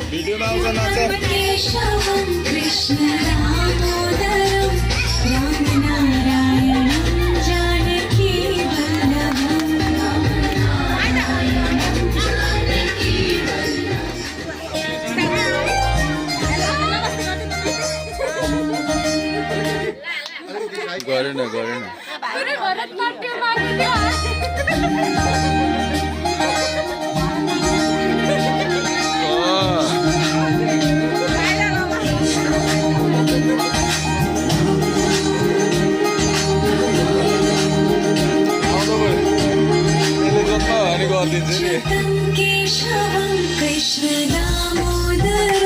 Video आउँछ नाच कृष्ण दामोदरम राम नारायणं जानकी गरेन गरेन केशवं कृष्ण दामोदरं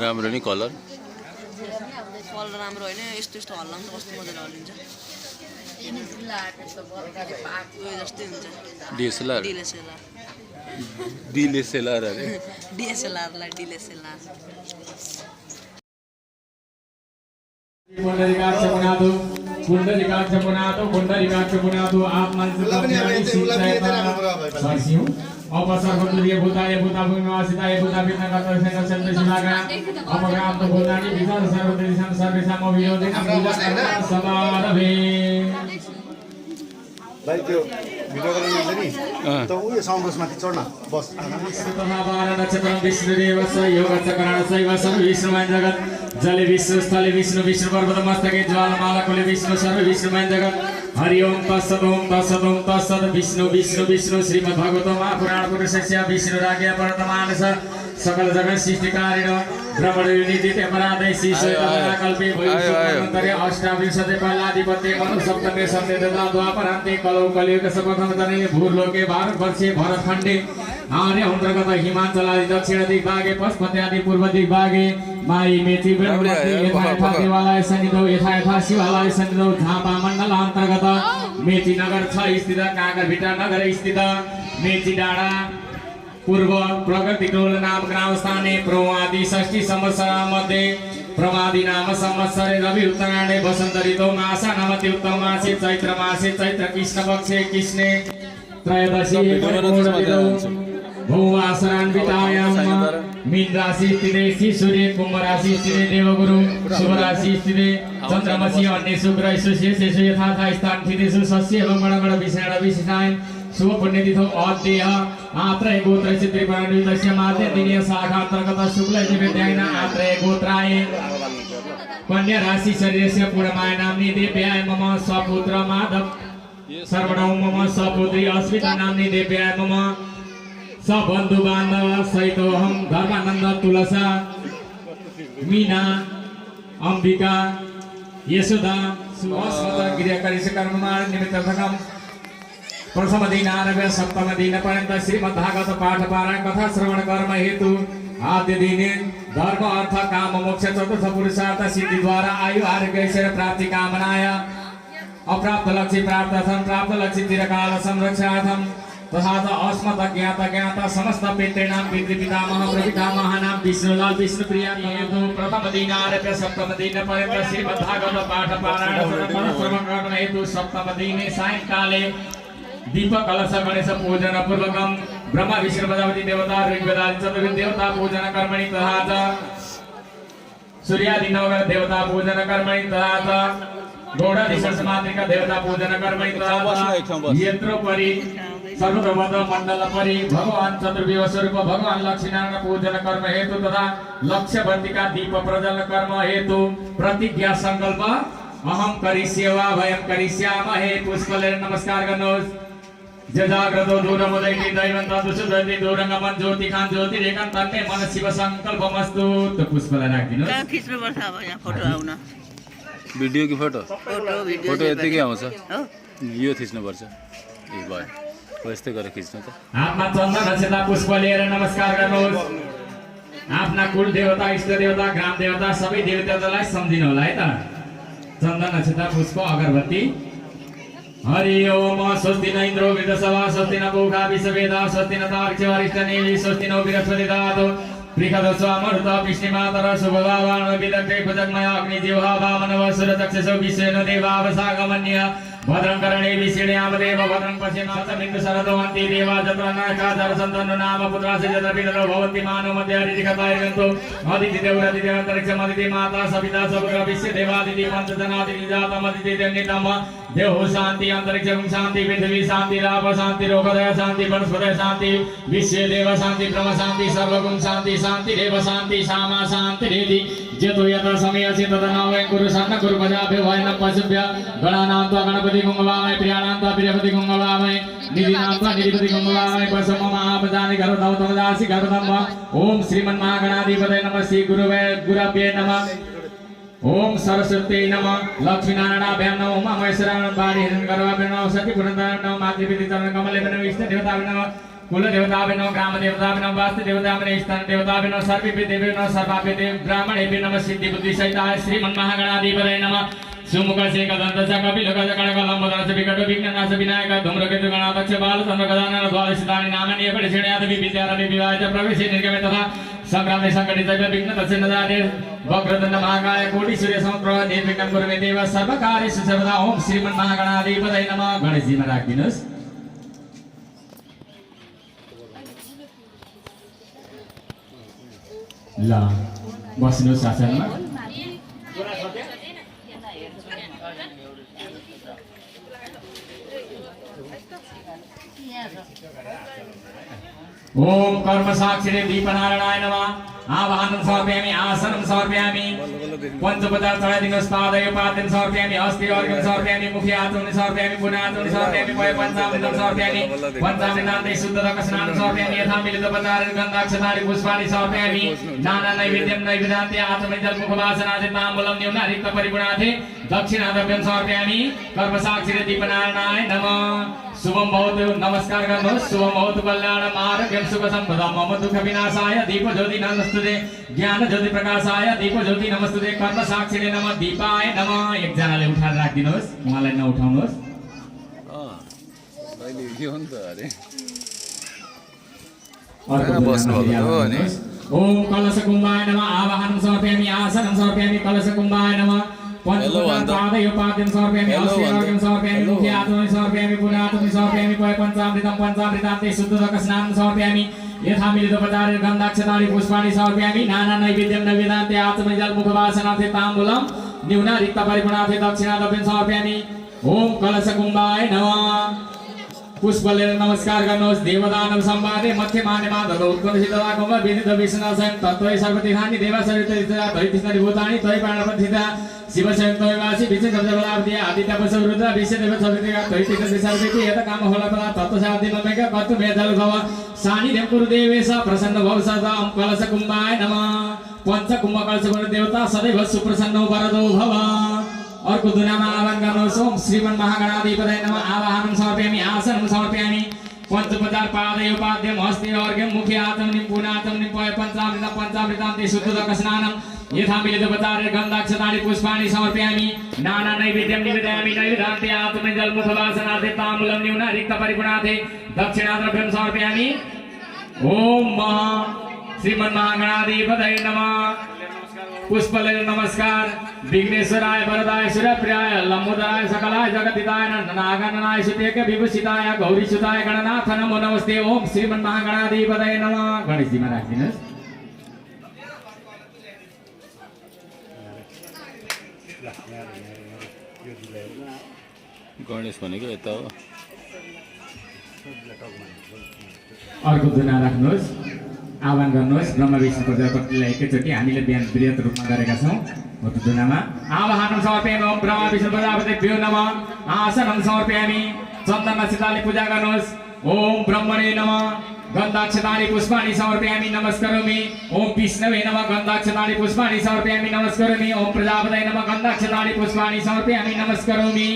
राम्रो नि कलर कलर राम्रो होइन यस्तो यस्तो हल्लाउँछ कस्तो मजाले हल्लिन्छ जस्तै हुन्छ डिएसएलआर डिएसएलआर डिएसएलआर अरे डिएसएलआरलाई डिएसएलआर पुंडरीकाक्ष पुनातो आप मन से सरसियों अपसर्वतुल्य भूताय भूताभूमिवासिताय भूताभिन्नगतस्य शिलागा अपग्राम तो भूतानि विशाल सर्वदेशं सर्वेषां अभियोजन समारभे भाइ त्यो भिडियो गर्न मिल्छ नि त उयो साउन्ड बक्समाथि चढ्न बस महाभारत नक्षत्रं विष्णुदेव स योगचक्रण शैव सर्व विष्णुमय जगत जले विष्णु स्थले विष्णु विष्णु पर्वत मस्तके ज्वालमाला कुले विष्णु सर्व विष्णुमय जगत हरि ओम तत्सत् ओम तत्सत् ओम तत्सत् विष्णु विष्णु विष्णु श्रीमद्भागवतो महापुराण पुरुषस्य विष्णु राज्ञा परतमानस सकल जगत सृष्टिकारिण भ्रमण निधि अपराधे श्रीश्वेता कल्पे वैष्णवंतरे अष्टाविंशते पल्लाधिपते मनु सप्तमे सत्यदता द्वापरान्ते कलौ कलियुग सपथम तने भूलोके भारतवर्षे भरतखण्डे आर्य अन्तर्गत हिमाञ्चलादि दक्षिण दिग्भागे पशुपत्यादि पूर्व दिग्भागे माई मेची यथा देवालय सन्निधौ यथा शिवालय सन्निधौ झापा मण्डल अन्तर्गत मेची नगर 6 स्थित काँकरभिटा नगर स्थित मेची डाँडा पूर्व प्रगति टोल नाम ग्राम स्थाने प्रमादि 60 संवत्सरा मध्ये प्रमादि नाम संवत्सरे रवि उत्तरायणे वसंत ऋतौ मासा नमति उत्तम मासे चैत्र कृष्ण पक्षे कृष्णे त्रयोदशी भौवासरान्वितायां मीन राशि स्थिते सूर्य कुंभ राशि स्थिते देवगुरु शुभ राशि स्थिते चंद्रमसी अन्य शुक्र सुशेषेषु यथा स्थान स्थितेषु सस्य एवं गणगण विषाण विशिष्टायन शुभ पुण्यतिथौ अद्यः आत्रय गोत्र त्रिपुरान्वितस्य माते दिनीय शाखा अंतर्गत शुक्ल दिव्यायन आत्रय गोत्राय कन्या राशि शरीरस्य पूर्णमाय नाम्नि देव्याय मम स्वपुत्र माधव सर्वणौ मम स्वपुत्री अस्मिता नाम्नि देव्याय मम सबंधु बांधव सहितोहम धर्मानंद तुलसा मीना अंबिका यशोदा सुवासवत क्रियाकारी से कर्ममाण निमित्तर्थकम प्रथम दिनारभ्य सप्तम दिनपर्यन्त श्रीमद्भागवत पाठ पारायण कथा श्रवण कर्म हेतु आद्य दिने धर्म अर्थ काम मोक्ष चतुर्थ पुरुषार्थ सिद्धिद्वारा आयु आरोग्य ऐश्वर्य प्राप्ति कामनाय अप्राप्त लक्ष्य प्राप्तार्थं प्राप्त लक्ष्य चिरकाल संरक्षणार्थं तथा च अस्मत् ज्ञात समस्त पितॄणां पितृपितामह प्रपितामहानां विष्णुलाल विष्णुप्रिया हेतु प्रथम दिनारभ्य सप्तम दिनपर्यन्त श्रीमद्भागवत पाठ पारायण श्रवण कर्म हेतु सप्तम दिने सायंकाले दीप कलश गणेश पूजन पूर्वकम ब्रह्मा विष्णु प्रजापति देवता ऋग्वेदादि चतुर्विध देवता पूजन कर्मणि तथा च सूर्यादि नवग्रह देवता पूजन कर्मणि तथा च गौड़ाधीश मातृका देवता पूजन कर्मणि तथा च यत्रोपरि सर्वतोपद मंडल परि भगवान चतुर्विध स्वरूप भगवान लक्ष्मीनारायण पूजन कर्म हेतु तथा लक्ष्य वर्तिका दीप प्रज्वलन कर्म हेतु प्रतिज्ञा संकल्प अहम करिष्ये वा वयम करिष्यामहे पुष्पले नमस्कार गर्नुहोस् जजाग्रतो दूरमुदैति दैवन्त दुसुदति दूरङ्गमन ज्योति खान ज्योति रेखन तन्मे मन शिव संकल्पमस्तु त पुष्पलाई राखिदिनुस् कहाँ खिच्नुपर्छ अब यहाँ फोटो आउन भिडियो कि फोटो फोटो फोटो यतिकै आउँछ हो यो खिच्नुपर्छ ए भयो हो यस्तै गरेर खिच्नु त हातमा चन्दन अक्षता पुष्प लिएर नमस्कार गर्नुहोस् आफ्ना कुल देवता इष्ट देवता ग्राम देवता सबै देवतालाई सम्झिनु होला है त चन्दन अक्षता पुष्प अगरबत्ती हरि ओम स्वस्ति न इंद्रो विदसवा स्वस्ति न पूषा विश्ववेदा स्वस्ति न तार्क्ष्य वरिष्ठनेमि स्वस्ति नो बृहस्पति दातु प्रिखदस्वामरुत विष्णुमातर शुभभावान विदग्धे भुजगमय अग्निजिह्वा वामनव सुरचक्षुषो विश्वेन देवावसागमन्य भद्रं कर्णे विषीण्याम देव भद्रं पश्येमासमिन्दु शरदो अन्ति देवा जत्र नाकादर सन्तनु नाम पुत्रास्य जत्र पितरो भवन्ति मानो मध्ये हरितिकतायन्तु अदिति देवरति देवन्तरिक्षम अदिति माता सविता समुद्र विश्व देवादिति पञ्चजनादिति जातम अदिति देवनितम देहो शान्ति अंतरिक्षं शान्ति पृथ्वी शान्ति राप शान्ति रोगदय शान्ति वनस्पतय शान्ति विश्व देव शान्ति ब्रह्म शान्ति सर्वगुण शान्ति शान्ति देव शान्ति सामा शान्ति रेति जेतो यथा समयस्य तदना वयं कुरु सन्न कुरु पजाभ्यो वयनं पशुभ्य गणानां त्वा गणपति गुंगवामय प्रियाणां त्वा प्रियपति गुंगवामय निधिनां त्वा निधिपति गुंगवामय पशुम महापदानि गरुडौ तमदासि गरुडं ओम श्रीमन्महागणाधिपतये नमः श्री गुरवे नमः ओम सरस्वती नमः लक्ष्मीनारायणाभ्यां नमः उमामहेश्वराय बाणी हिरण्यगर्भाभ्यां नमः सती पुरन्दराभ्यां नमः मातृपितृ चरण कमलेभ्यां नमः इष्ट देवताभ्यां नमः कुल देवताभ्यां नमः ग्राम देवताभ्यां नमः वास्तु देवताभ्यां नमः स्थान देवताभ्यां नमः सर्वेभ्यो देवेभ्यो नमः सर्वाभ्यो ब्राह्मणेभ्यो नमः सिद्धि बुद्धि सहिताय श्रीमन्महागणाधिपतये नमः सुमुखसे कदन्तस्य कपिलगज कणकलम्बोदरस्य विकटो विघ्ननाश विनायक धूम्रकेतु गणाध्यक्ष बालचन्द्र गजानन द्वादशतानि नामानि परिषण्यादपि विद्यारम्भे विवाहे च प्रवेशे निर्गमे तथा संग्रामे संकटे च विघ्नतस्य नदाने वक्रतुण्ड महाकाय कोटि सूर्य समप्रभ निर्विघ्नं कुरु मे देव सर्वकार्येषु सर्वदा ओम श्रीमन्महागणाधिपतये नमः गणेशजीमा राखिदिनुस् ल बस्नुस् आसनमा ओम कर्म साक्षिणे दीपनारायणाय नमः आवाहनं समर्पयामि आसनं समर्पयामि पंचोपचार चढाइदिनुहोस् पादयो पाद्यं समर्पयामि हस्ते अर्घ्यं समर्पयामि मुखे आचमनी समर्पयामि पुनाचमनी समर्पयामि पय पञ्चामृतं समर्पयामि पञ्चामृतान्ते शुद्धतक स्नानं समर्पयामि यथा मिलितोपचारेण गन्धाक्षतानि पुष्पाणि समर्पयामि नाना नैवेद्यं नैवेद्यान्ते आचमनी जलमुखवासनाथे ताम्बूलं न्यूनारिक्त परिगुणाथे दक्षिणाद्रव्यं समर्पयामि कर्म साक्षिणे दीपनारायणाय नमः शुभम भवतु नमस्कार गर्नुहोस् शुभम भवतु कल्याणम् आरोग्यं सुख सम्पदां मम दुःख विनाशाय दीप ज्योति नमस्तुते ज्ञान ज्योति प्रकाशाय दीप ज्योति नमस्तुते कर्म साक्षिणे नमः दीपाय नमः एकजनाले उठाएर राखिदिनुहोस् उहाँलाई नउठाउनुहोस् अहिले यो नि त अरे बस्नु भएको हो नि ओम कलश कुम्भाय नमः आवाहनं समर्पयामि आसनं समर्पयामि कलश कुम्भाय नमः पंचपादयो पाद्यं समर्पयामि हस्ते अर्घ्यं समर्पयामि मुखे आचमनी समर्पयामि पुनाचमनी समर्पयामि पय पञ्चामृतं पञ्चामृतान्ते शुद्धतक स्नानं समर्पयामि यथा मिलितोपचारेण गन्धाक्षतानि पुष्पाणि समर्पयामि नाना नैवेद्यं नैवेद्यान्ते आचमनी जलमुखवासनाथे ताम्बूलं न्यूनारिक्त परिगुणाथे दक्षिणाद्रव्यं समर्पयामि ओम कलश कुम्भाय नमः पुष्पले नमस्कार गर्नुहोस् देवदानव संवादे मध्यमानेमा ददौ उत्कर्षितता कुम्भ विदित विष्णुसयं तत्त्वै सर्वतीर्थानि देवसरितरिता दैतिष्ठति भूतानि त्वयि प्राणपथिता शिवस्वयं त्वयिवासि विचित्रजगदावधि आदित्य वसु रुद्र विश्वदेव सवितृका त्वयि तिष्ठति सर्वेति यत् कामफलप्रदा तत्त्वसाधि ममेक कर्तुं मेधलभव सान्निध्यं कुरु देवेश प्रसन्न भव सदा ओम कलश कुम्भाय नमः पंच कुम्भ कलश देवता सदैव सुप्रसन्नो वरदो भव अर्को दुनामा आह्वान गर्नुहोस्। ओम श्रीमन् महागणाधिपतये नमः। आवाहनं समर्पयामि, आसनं समर्पयामि। पञ्चोपचार पादयोपाद्यं हस्ते अर्घ्यं मुखे आचमनीं पूर्णाचमनीं पञ्चामृतं पञ्चामृतान्ते शुद्धोदक स्नानं यथा मिलितोपचारे गन्धाक्षतानि पुष्पाणि समर्पयामि। नाना नैवेद्यं निवेदयामि। नैवेद्यान्ते आत्मने जलमुखवासनार्थे ताम्बूलं न्यूना रिक्तपरिपुणार्थे दक्षिणाद्रव्यं समर्पयामि। ओम श्रीमन् महागणाधिपतये नमः। पुष्पले नमस्कार। विघ्नेश्वराय वरदाय सूर्यप्रियाय लंबोदराय सकलाय जगदिताय नागाननाय सुतेक विभूषिताय गौरीसुताय गणनाथ नमो नमस्ते। ओम श्रीमन् महागणाधिपतये नमः। गणेश जी महाराज दिनुहोस्। गणेश भनेको यता हो। अर्को दुना राख्नुहोस्। आह्वान गर्नुहोस्। ब्रह्मा विष्णु प्रजापतिलाई एकैचोटि हामीले बिहान वृहत रूपमा गरेका छौँ। दुनामा आवाहनं समर्पयामि। ओम ब्रह्मा विष्णु प्रजापतिभ्यो नमः। आसनं समर्पयामि। चन्दन सीताले पूजा गर्नुहोस्। ओम ब्रह्मणे नमः। गन्धाक्षतानि पुष्पाणि समर्पयामि, नमस्करोमि। ओम विष्णवे नमः। गन्धाक्षतानि पुष्पाणि समर्पयामि, नमस्करोमि। ओम प्रजापतये नमः। गन्धाक्षतानि पुष्पाणि समर्पयामि, नमस्करोमि।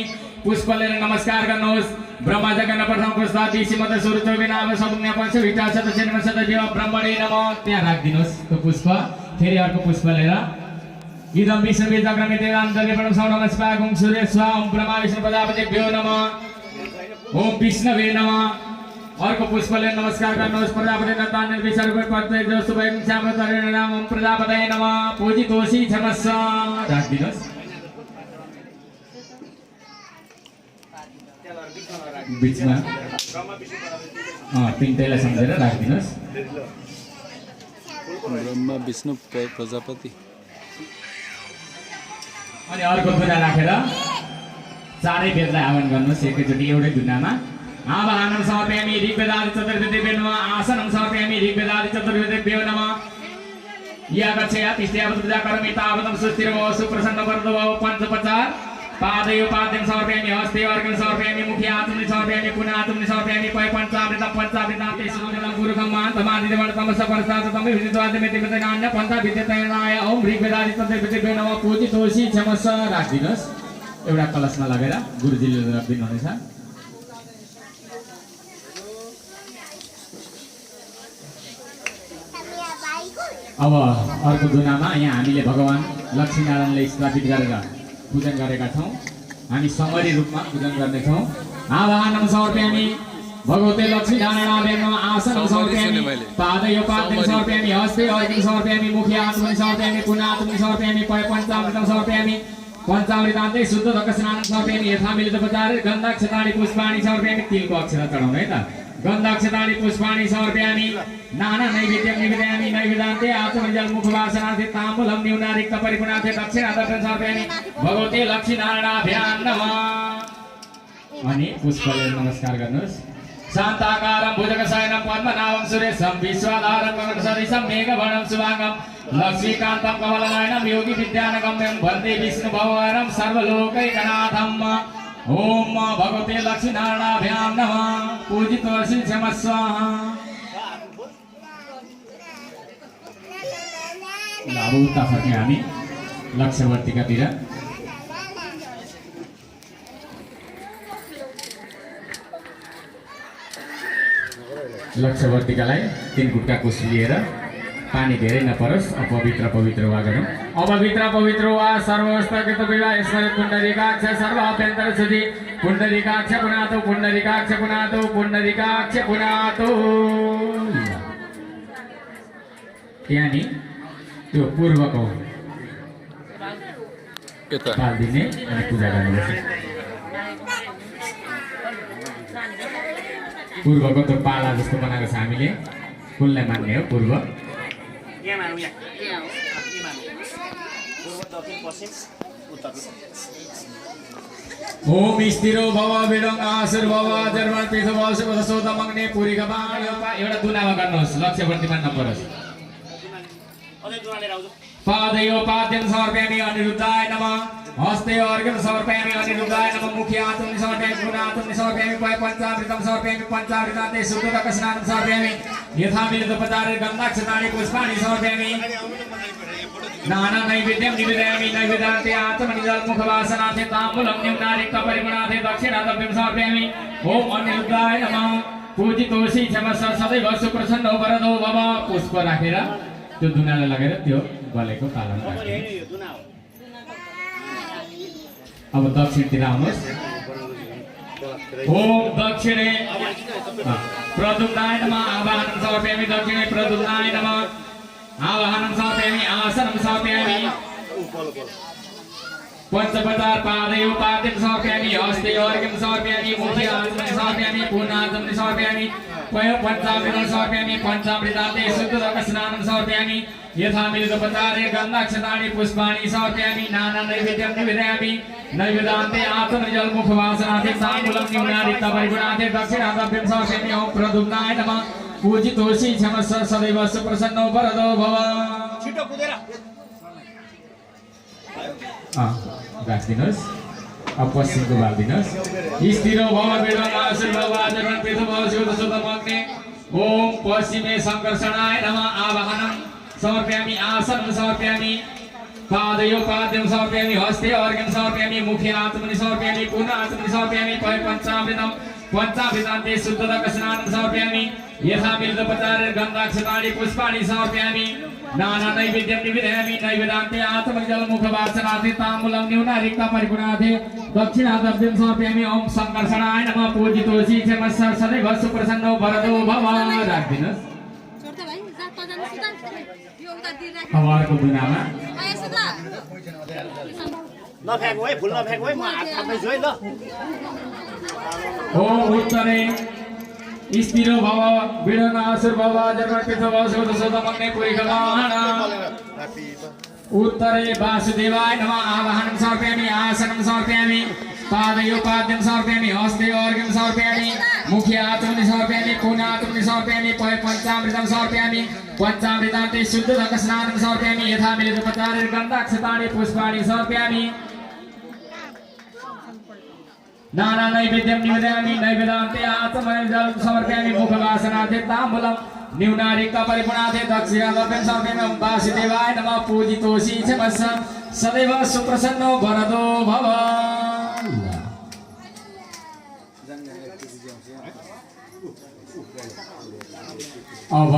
पुष्पले नमस्कार गर्नुहोस्। ब्रह्मा जगन प्रथम पुष्पा दिशी मत सुरु चौबे नाम सपुण्य पंच विटा शत जन्म शत जीव ब्रह्मणे नमः। त्यहाँ राखिदिनुहोस् त्यो पुष्प। फेरि अर्को पुष्प लिएर इदं विष्णुवे जग्रमिते रामजले प्रणव सौनम स्पागुं सूर्य स्वा। ओम ब्रह्मा विष्णु प्रजापतिभ्यो नमः। ओम विष्णवे नमः। अर्को पुष्पले नमस्कार गर्नुहोस्। प्रजापति नन्दान निर्विचार पत्ते जो सुभयं श्याम तरेण नाम। ओम प्रजापतये नमः। पूजितोषि क्षमस्व राखिदिनुहोस्। बीचमा तिनटैलाई सम्झेर राखिदिनुहोस्। ब्रह्मा विष्णु प्रजापति। अनि अर्को दुना राखेर चारै वेदलाई आह्वान गर्नुहोस् एकैचोटि एउटै दुनामा। आवाहनं समर्पयामि। ऋग्वेदादि चतुर्वेदेभ्यो नमः। आसनं समर्पयामि। ऋग्वेदादि चतुर्वेदेभ्यो नमः। या गच्छया तिष्ठ्यावत् पूजा करोमि तावतं सुस्थिरो सुप्रसन्न वरदो पञ्चोपचार पादयोपाद्यं समर्पयामि। हस्ते अर्घ्यं समर्पयामि। मुखे आचमनीं समर्पयामि। पुनः आचमनीं समर्पयामि। पञ्चामृतं पञ्चामृतान्ते शुद्धोदकं गुरुकं मान्तमादिदेवं सपरसाततं विदित्वादिमेतिनान्य पन्था विद्यतेनाय। ओम ऋग्वेदादि चतुर्वेदेभ्यो नमः। पूजितोषि क्षमस्व राखिदिनुहोस्। एउटा कलशमा लगेर गुरुजीले राखिदिनुहुनेछ। अब अर्को दुनामा यहाँ हामीले भगवान लक्ष्मीनारायणलाई स्थापित गरेर पूजन गरेका छौँ। हामी समरी रूपमा पूजन गर्नेछौँ। आवाहनं समर्पयामि। भगवते लक्ष्मीनारायणाभ्यो नमः। आसनं समर्पयामि। पादयोपाद्यं समर्पयामि। हस्ते अर्घ्यं समर्पयामि। मुखे आचमनीं समर्पयामि। पुनः आचमनीं समर्पयामि। पञ्चामृतं समर्पयामि। पञ्चामृतान्ते शुद्धोदक स्नानं समर्पयामि। यथा मिलितोपचारे गन्धाक्षतानि पुष्पाणि समर्पयामि। तिलको अक्षता चढाउनु है त। गन्धाक्षतानि पुष्पाणि समर्पयामि। नाना नैवेद्यं निवेदयामि। नैवेद्यान्ते आचमन जलमुखवासनार्थे ताम्बूलं न्यूना रिक्तपरिपुणार्थे दक्षिणाद्रव्यं समर्पयामि। भगवते लक्ष्मीनारायणाभ्यां नमः। अनि पुष्पले नमस्कार गर्नुहोस्। शान्ताकारं भुजगशयनं पद्मनाभं सुरेशं विश्वाधारं गगनसदृशं मेघवर्णं शुभाङ्गं लक्ष्मीकान्तं कमलनयनं योगी विद्यानगम्यं वन्दे विष्णुभवनं सर्वलोकैकनाथम्। ओम भगवते लक्ष्मीनारायणाभ्यां नमः। पूजितोषि क्षमस्व। अब उता फर्क्यौँ हामी लक्ष्यवर्तिकातिर। लक्ष्यवर्तिकालाई 3 गुटका कुश लिएर पानी धेरै नपरोस्। अपवित्र पवित्र वा गरौँ। अपवित्र पवित्र वा सर्वस्तकृत विवाह ईश्वर पुण्डरीकाक्ष सर्व अभ्यन्तर शुद्धि पुण्डरीकाक्ष पुनातो पुण्डरीकाक्ष पुनातो पुण्डरीकाक्ष पुनातो। त्यहाँनि त्यो पूर्वको हालिदिने अनि पूजा गर्नुपर्छ। पूर्वको त्यो पाला जस्तो बनाएको छ हामीले। कुनलाई मान्ने हो पूर्व? ओम स्थिरो भव विडङ आसुर भव जर्मन पृथु भव शुभ सोध मग्ने पुरी गबाण। एउटा दुनामा गर्नुहोस्। लक्ष्यवर्तीमा नपरोस्। पादयोपाद्यं समर्पयामि। अनिरुद्धाय नमः। हस्ते अर्घ्यं समर्पयामि अनिरुद्धाय नमः मुखे आत्मनि समर्पयामि गुणात्मनि समर्पयामि पञ्चामृतं समर्पयामि पञ्चामृतान्ते शुद्धोदक स्नानं समर्पयामि यथाविधोपचारे गन्धाक्षतानि पुष्पाणि समर्पयामि नाना नैवेद्यं निवेदयामि नैवेद्यान्ते आत्मनि जलमुखवासनार्थे ताम्बूलं निम्नारिक्त परिगुणार्थे दक्षिणाद्रव्यं समर्पयामि ओम अनिरुद्धाय नमः पूजितोषि क्षमस्व सदैव सुप्रसन्नो वरदो भव पुष्प राखेर त्यो दुनाले लगेर त्यो गलेको तालमा राख्ने अब दक्षिणतिर आउनुहोस् ओम दक्षिणे प्रद्युम्नाय नमः आवाहनं समर्पयामि दक्षिणे प्रद्युम्नाय नमः आवाहनं समर्पयामि आसनं समर्पयामि पंचपदार पादयो पाद्यं समर्पयामि हस्ते अर्घ्यं समर्पयामि मुखे आत्मनि समर्पयामि पूर्णात्मनि समर्पयामि पञ्चामृतं समर्पयामि पञ्चामृतान्ते शुद्धोदक स्नानं समर्पयामि यथाविधोपचारे गन्धाक्षतानि पुष्पाणि समर्पयामि नाना नैवेद्यं निवेदयामि नैवेद्यान्ते आत्मनि जलमुखवासनार्थे ताम्बूलं न्यूनारिक्त परिगुणार्थे दक्षिणाद्रव्यं समर्पयामि ओम प्रद्युम्नाय नमः पूजितोषि क्षमस्व सदैव सुप्रसन्नो वरदो भव छिटो कुदेर राखिदिनुहोस् अब पश्चिमको बालिदिनुहोस् स्थिरो भव वेदमा आशीर्वाद आचरण पृथ्वी भव शिव सुतमग्ने ओम पश्चिमे संकर्षणाय नमः आवाहनं समर्पयामि आसनं समर्पयामि पादयो पाद्यं समर्पयामि हस्ते अर्घ्यं समर्पयामि मुखे आत्मनि समर्पयामि पुनः आत्मनि समर्पयामि पञ्चामृतं पञ्चामृतान्ते शुद्धोदक स्नानं समर्पयामि यथाविधोपचारे गन्धाक्षतानि पुष्पाणि समर्पयामि नाना नैवेद्यं निवेदयामि नैवेद्यान्ते आत्मनि जलमुखवासनार्थे ताम्बूलं न्यूनारिक्त परिगुणार्थे दक्षिणाद्रव्यं समर्पयामि ओम संकर्षणाय नमः पूजितोषि क्षमस्व सदैव सुप्रसन्नो वरदो भव राखिदिनुहोस् हवारको दुनामा नफ्याँकु है फुल नफ्याँकु है म हात थाप्दैछु है ल ओम उत्तरे स्थिरो भव विडन आसुर भव जन्म पृथ्वी भव शिव सुतमग्ने पुरीखलाना उत्तरे वासुदेवाय नमः आवाहनं समर्पयामि आसनं समर्पयामि पादयो पाद्यं समर्पयामि हस्ते अर्घ्यं समर्पयामि मुखे आत्मनि समर्पयामि पुनः आत्मनि समर्पयामि पञ्चामृतं समर्पयामि पञ्चामृतान्ते शुद्धोदक स्नानं समर्पयामि यथाविधोपचारे गन्धाक्षतानि पुष्पाणि समर्पयामि नाना नैवेद्यं निवेदयामि नैवेद्यान्ते आत्मनि जलं समर्पयामि मुखवासनार्थे ताम्बूलं न्यूनारिक्त परिगुणार्थे दक्षिणाद्रव्यं समर्पयामि ओम वासुदेवाय नमः पूजितोषि क्षमस्व सदैव सुप्रसन्नो वरदो भव अब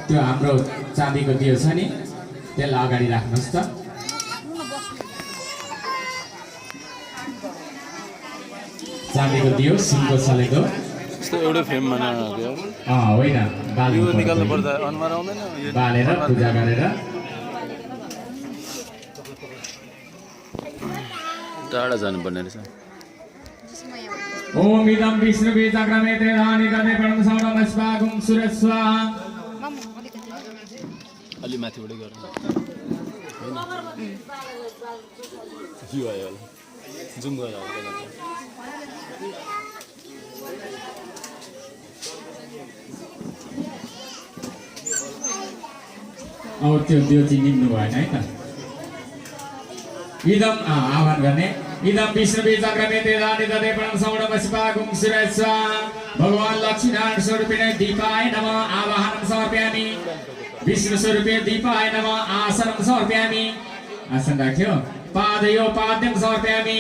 त्यो हाम्रो चाँदीको दियो छ नि त्यसलाई अगाडि राख्नुहोस् त चाँदीको दियो सिलको चलेको यस्तो एउटै फ्रेम बनाएर होइन यो निकाल्नु पर्दा अनुहार आउँदैन यो बालेर पूजा गरेर टाढा जानुपर्ने रहेछ ओम इदं विष्णु बीजाग्रमे त्रिधानि दमे प्रणम समम स्वागुं सुरस्वाहा अलि माथिबाटै गर्नु यो आयो होला जुम गरेर अब त्यो चिनिनु भएन है त इदम आह्वान गर्ने इदम विष्णु बीजाग्रमे त्रिधानि दमे प्रणम समम स्वागुं सुरस्वाहा भगवान लक्ष्मीनारायण स्वरूपिणे दीपाय नमः आवाहनं समर्पयामि विष्णु स्वरूपे दीपाय नमः आसनं समर्पयामि आसन राख्यो पादयो पाद्यं समर्पयामि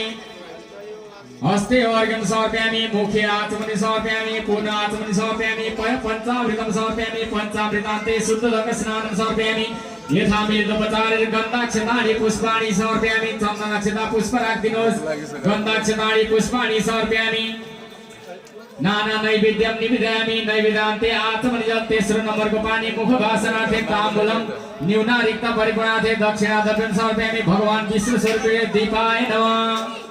हस्ते अर्घ्यं समर्पयामि मुखे आत्मनि समर्पयामि पुनः आत्मनि समर्पयामि पञ्चामृतं समर्पयामि पञ्चामृतान्ते शुद्धोदक स्नानं समर्पयामि यथाविधोपचारे गन्धाक्षतानि पुष्पाणि समर्पयामि चन्दनाक्षता पुष्प राखिदिनुहोस् गन्धाक्षतानि पुष्पाणि समर्पयामि नाना नैवेद्यं निवेदयामि नैवेद्यान्ते आत्मनि जल तेस्रो नम्बरको पानी मुखवासनार्थे ताम्बूलं न्यूनारिक्त परिगुणार्थे दक्षिणाद्रव्यं समर्पयामि भगवान विष्णु स्वरूपे दीपाय नमः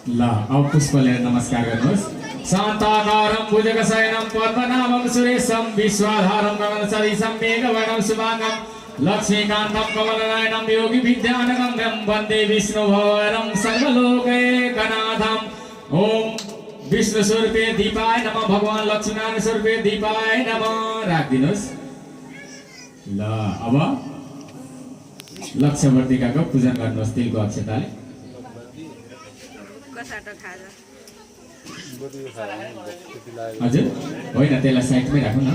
ल अब पुष्प लिएर नमस्कार गर्नुहोस् शान्ताकारं भुजगशयनं पद्मनाभं सुरेशं विश्वाधारं गगनसदृशं मेघवर्णं शुभांगं लक्ष्मीकान्तं कमलनयनं योगी विद्यानगम्यं वन्दे विष्णुभवरं सर्वलोकैकनाथम् ओम विष्णु स्वरूपे दीपाय नमः भगवान लक्ष्मीनारायण स्वरूपे दीपाय नमः राखिदिनुहोस्। ल अब लक्ष्यवर्तिकाको पूजन गर्नुहोस् तिलको अक्षताले। हजुर होइन त्यसलाई साइडमै राखौँ न,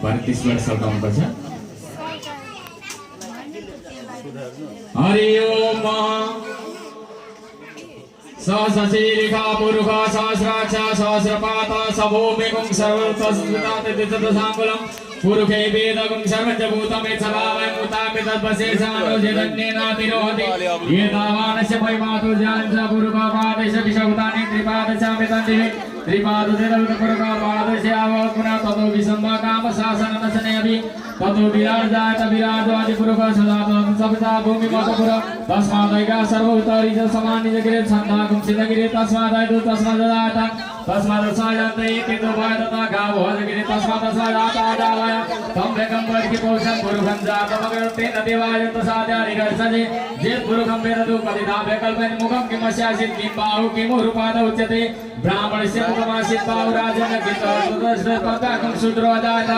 भरे त्यसबाट सल्काउनु पर्छ। हरि ओम सहस्रशीलिखा पुरुष सहस्राक्ष सहस्रपात सभूमिकुं सर्वतस्मितातितसाङ्कुलं पुरुषे वेदकुं सर्वञ्च भूतमेच्छभावं मुतापि तद्वशेषानो जगन्नेनातिरोहति एतावानस्य महिमातु ज्ञानं च पुरुषपादेश विषभूतानि त्रिपादशामितन्दिवे त्रिपादशेदपुरुषपादस्याव पुनः ततो विसम्मा काम शासननशने अपि ततो विराजदायत विराजवादि पुरुष सदात सविता भूमि मतपुर तस्मादैका सर्वभूतानि च समानि जगिरे छन्दाकुं सिद्धगिरे तस्मादैतु तस्माददायत तस्मादसायन्ते केतो भयतता गावो जगिरे तस्मादसायतादालय तं वेगं वर्गि पौषं पुरुषं जातमगरते नदेवायन्त साध्यारिगर्षजे जे पुरुषं वेदतु कलिता वैकल्पेन मुखं किमस्यासित् किं बाहु किमु रूपाद उच्यते ब्राह्मणस्य मुखमासीत् बाहु राजन किन्तु शूद्रोऽजायत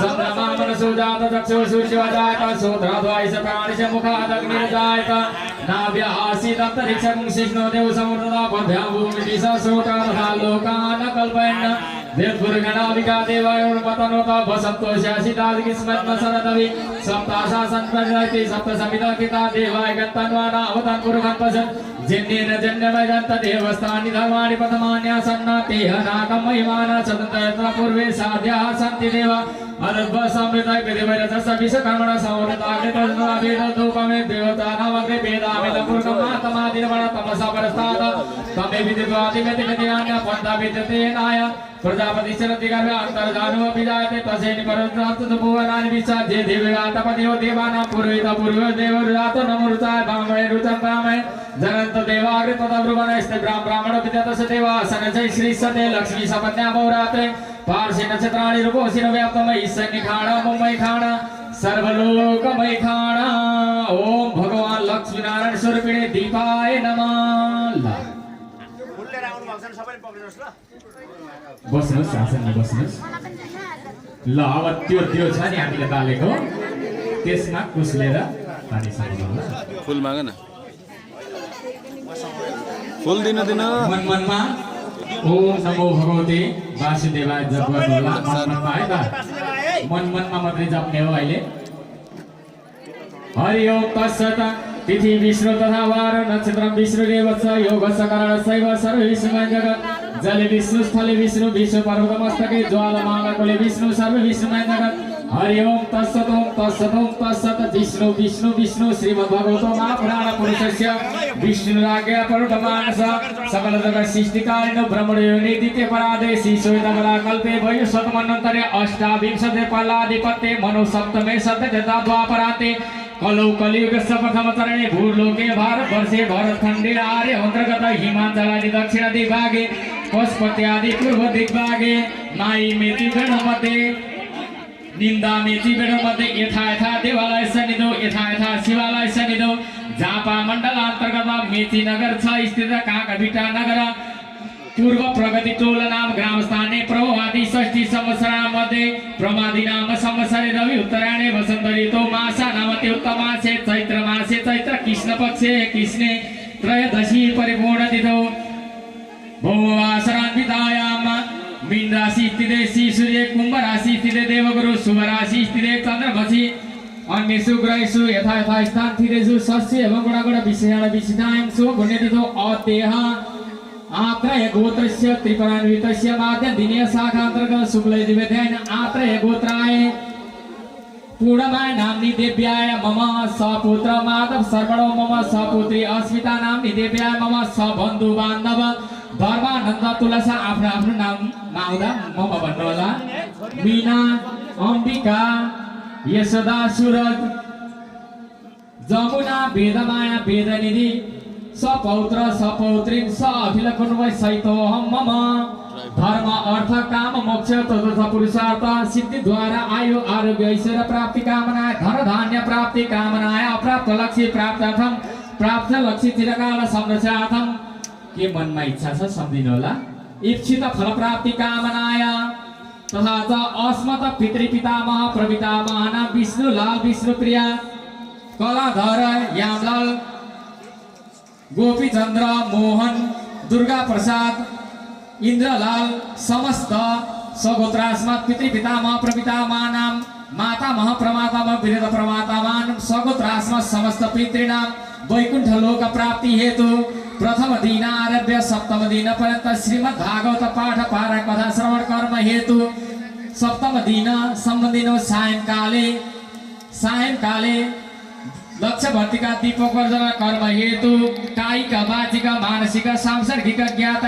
चन्द्रमा मनसो जात चक्षुः सूर्योऽजायत शूद्रद्वायस प्राणिस्य मुखादग्निर्जायत नाभ्यः आसीत् अन्तरिक्षं शिष्णो देव समुद्रता पद्भ्यां भूमिदिश श्रोत्रतथा लोकान् कल्पयन् वेदपुरुषगणाविका देवायोर्मतनोता वसन्तो शासितादिस्मत्न शरदवि सप्ताशा सन्प्रजयति सप्तसमिता किता देवाय गन्तन्वाना अवतान् पुरुषं पशन् जन्येन जन्यमयदन्त देवस्थानि धर्माणि प्रथमान्यासन्ना तेह नाकं महिमाना सतन्त्रयत्र पूर्वे साध्याः सन्ति देव अदद्भ समृताय विधिवैरजस विश्वकर्मण संवृताग्नितस्मावेदधूपमे देवतानामग्रे वेदामिदपुरुषं मातमादिर्मण तमसा परस्तात् तमे विदित्वादिगतिगतियान्य पन्था विद्यते नाय प्रजापति चरतिगर्भ अंतर्जानो विजायते तसेनि परस्तात् भुवनानि विसाद्ये देवगातपतियो देवानां पूर्वित पूर्वो देवरुजातो नमोरुचाय ब्राह्मणे रुचं ब्राह्मणे जनन्त देवाग्रे तथा ब्रुवणस्ते ब्राह्मण विद्यतस देवासन जय श्री सते लक्ष्मी सपत्न्या बहुरात्रे पार्श्वे नक्षत्राणि रूपोऽसिनो व्याप्तमयि ईशान्यखाणा मुम्बईखाणा सर्वलोकमयखाणा ओम भगवान लक्ष्मीनारायण स्वरूपिणे दीपाय नमः। बस्नुहोस् शासनमा बस्नुहोस्। ल अब त्यो त्यो छ नि हामीले बालेको त्यसमा कुस्लेर पानी सार्नु। फुल माग न, फुल दिन दिन मन मनमा ओम नमो भगवते वासुदेवाय जप गर्नु होला। मनमा है त, मन मनमा मात्रै जप्ने हो अहिले। हरि ओम तत्सत् तिथि विष्णु तथा वार नक्षत्रम विष्णुरेव च योगस्य कारणस्यैव सर्व विष्णुमय जगत् जले विष्णु स्थले विष्णु विश्व पर्वतमस्तके ज्वालमालाकुले विष्णु सर्व विष्णुमय जगत्। हरि ओम तत्सत् ओम तत्सत् ओम तत्सत् विष्णु विष्णु विष्णु श्रीमद्भगवतो महापुराण पुरुषस्य विष्णुराज्ञा परुढमानस सकल जगत् सृष्टिकारिणो ब्रह्मणो नित्य परादे श्रीशोधकला कल्पे वैश्वतमन्वन्तरे अष्टाविंशते प्रह्लादिपत्ते मनो सप्तमे सत्यता द्वापरान्ते कलौ कलियुगस्य प्रथम चरणे भूलोके भारतवर्षे भरतखण्डे आर्य अन्तर्गत हिमाञ्चलादि दक्षिण दिग्भागे पशुपत्यादि पूर्व दिग्भागे नाई मेति मध्ये निंदा मेति मध्ये यथा यथा देवालय सन्निधौ यथा यथा शिवालय सन्निधौ झापा मण्डलान्तर्गत मेति नगर छ स्थित काकभिटा नगर पूर्व प्रगति टोला नाम ग्राम स्थाने प्रभावादि 60 संवत्सरामध्ये प्रमादी नाम संवत्सरे रवि उत्तरायणे वसंत ऋतौ मासा नामते उत्तम मासे चैत्र कृष्ण पक्षे कृष्णे त्रयोदशी परिपूर्ण तिथौ भौमवासरान्वितायाम मीन राशि स्थिते श्री सूर्य कुंभ राशि स्थिते देवगुरु शुभ राशि स्थिते चंद्रमसी अन्येषु ग्रहेषु यथा यथा स्थान स्थितेषु शस्य एवं गुणगुण विशेषण विशिष्टायां सु गुणेतिथौ अत्यः आत्रय गोत्रस्य त्रिपरान्वितस्य माध्य दिनीय शाखान्तर्गत शुक्ल दिव्यध्यान आत्रय गोत्राय पूर्णमाय नाम्नि देव्याय मम सपुत्र माधव सर्वणो मम सपुत्री अस्मिता नाम्नि देव्याय मम सबन्धु बान्धव धर्मानन्द तुलसा आफ्नो आफ्नो नाम आउँदा मम भन्नु होला। मीना अम्बिका यशोदा सुरज जमुना वेदमाया वेदनिधि सपौत्र सपौत्री स अखिल कुर्वै सहितोऽहं मम धर्म अर्थ काम मोक्ष तथा पुरुषार्थ सिद्धि द्वारा आयु आरोग्य ऐश्वर्य प्राप्ति कामना धन धान्य प्राप्ति कामनाय अप्राप्त लक्ष्य प्राप्त लक्ष्य चिरकाल संरक्षणार्थम के मनमा इच्छा छ सम्झिनु होला। इप्सित फलप्राप्ति कामनाय तथा च अस्मत् पितृपितामह प्रपितामहानां विष्णुलाल विष्णुप्रिया कलाधर यामलाल गोपीचन्द्र मोहन दुर्गा प्रसाद इन्द्रलाल समस्त सगोत्रास्मत् पितृपितामह प्रपितामहानां मातामह प्रमातामह वीर प्रमातामहानां सगोत्रास्मत् समस्त पितॄणां वैकुण्ठ लोक प्राप्ति हेतु प्रथम दिन आरभ्य सप्तम दिन पर्यन्त श्रीमद् भागवत पाठ पारायण कथा श्रवण कर्म हेतु सप्तम दिन सम्बन्धित सायंकाले लक्ष्यवर्तिका दीपक वर्जन कर्म हेतु कायिक वाचिक मानसिक सांसर्गिक ज्ञात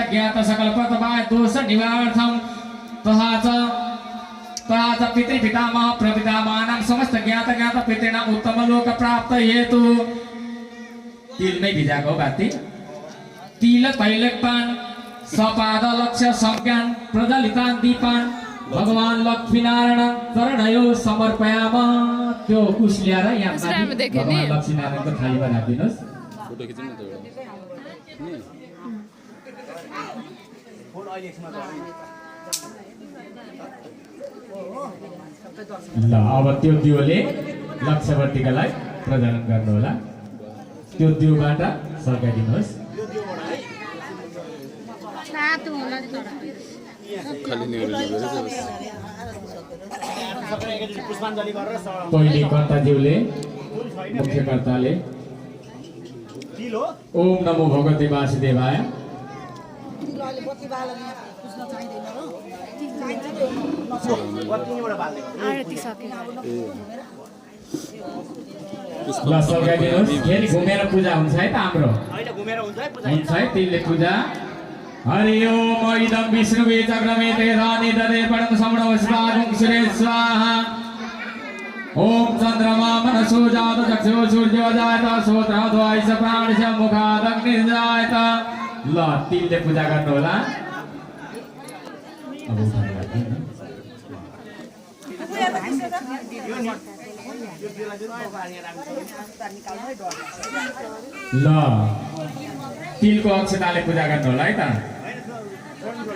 सकल प्रतवाय दोष निवारणार्थं तथा च पितृपितामह प्रपितामहानां समस्त ज्ञात पितॄणां उत्तम लोक प्राप्त हेतु तिलमै भिजाको बाती तिल तैलकपान सपाद लक्ष्य संज्ञान प्रज्वलितान दीपान भगवान लक्ष्मीनारायण चरणयो समर्पयाम। त्यो कुश ल्याएर यहाँ भगवान लक्ष्मीनारायणको थालीमा राखिदिनुहोस्। फोटो खिच्नु न त ल अब त्यो दियोले लक्ष्यवर्तिकालाई प्रदान गर्नुहोला। त्यो दियोबाट सकाइदिनुहोस्। पहिले कर्ताज्यूले मुख्यकर्ताले ओम नमो भगवते वासुदेवाय ल सकाइदिनुहोस्। फेरि घुमेर पूजा हुन्छ है त हाम्रो हुन्छ है त्यसले पूजा। हरि ओम इदं विष्णुवे चक्रमे तेधानि ददे परं समणवस्वागं सुरे स्वाहा। ओम चन्द्रमा मनसो जात चक्षुः सूर्यो जात श्रोत्रद्वयस प्राणश मुखादग्निर्जायत। ल तिलले पूजा गर्नु होला। अब ल तिलको अक्षताले पूजा गर्नु होला है त।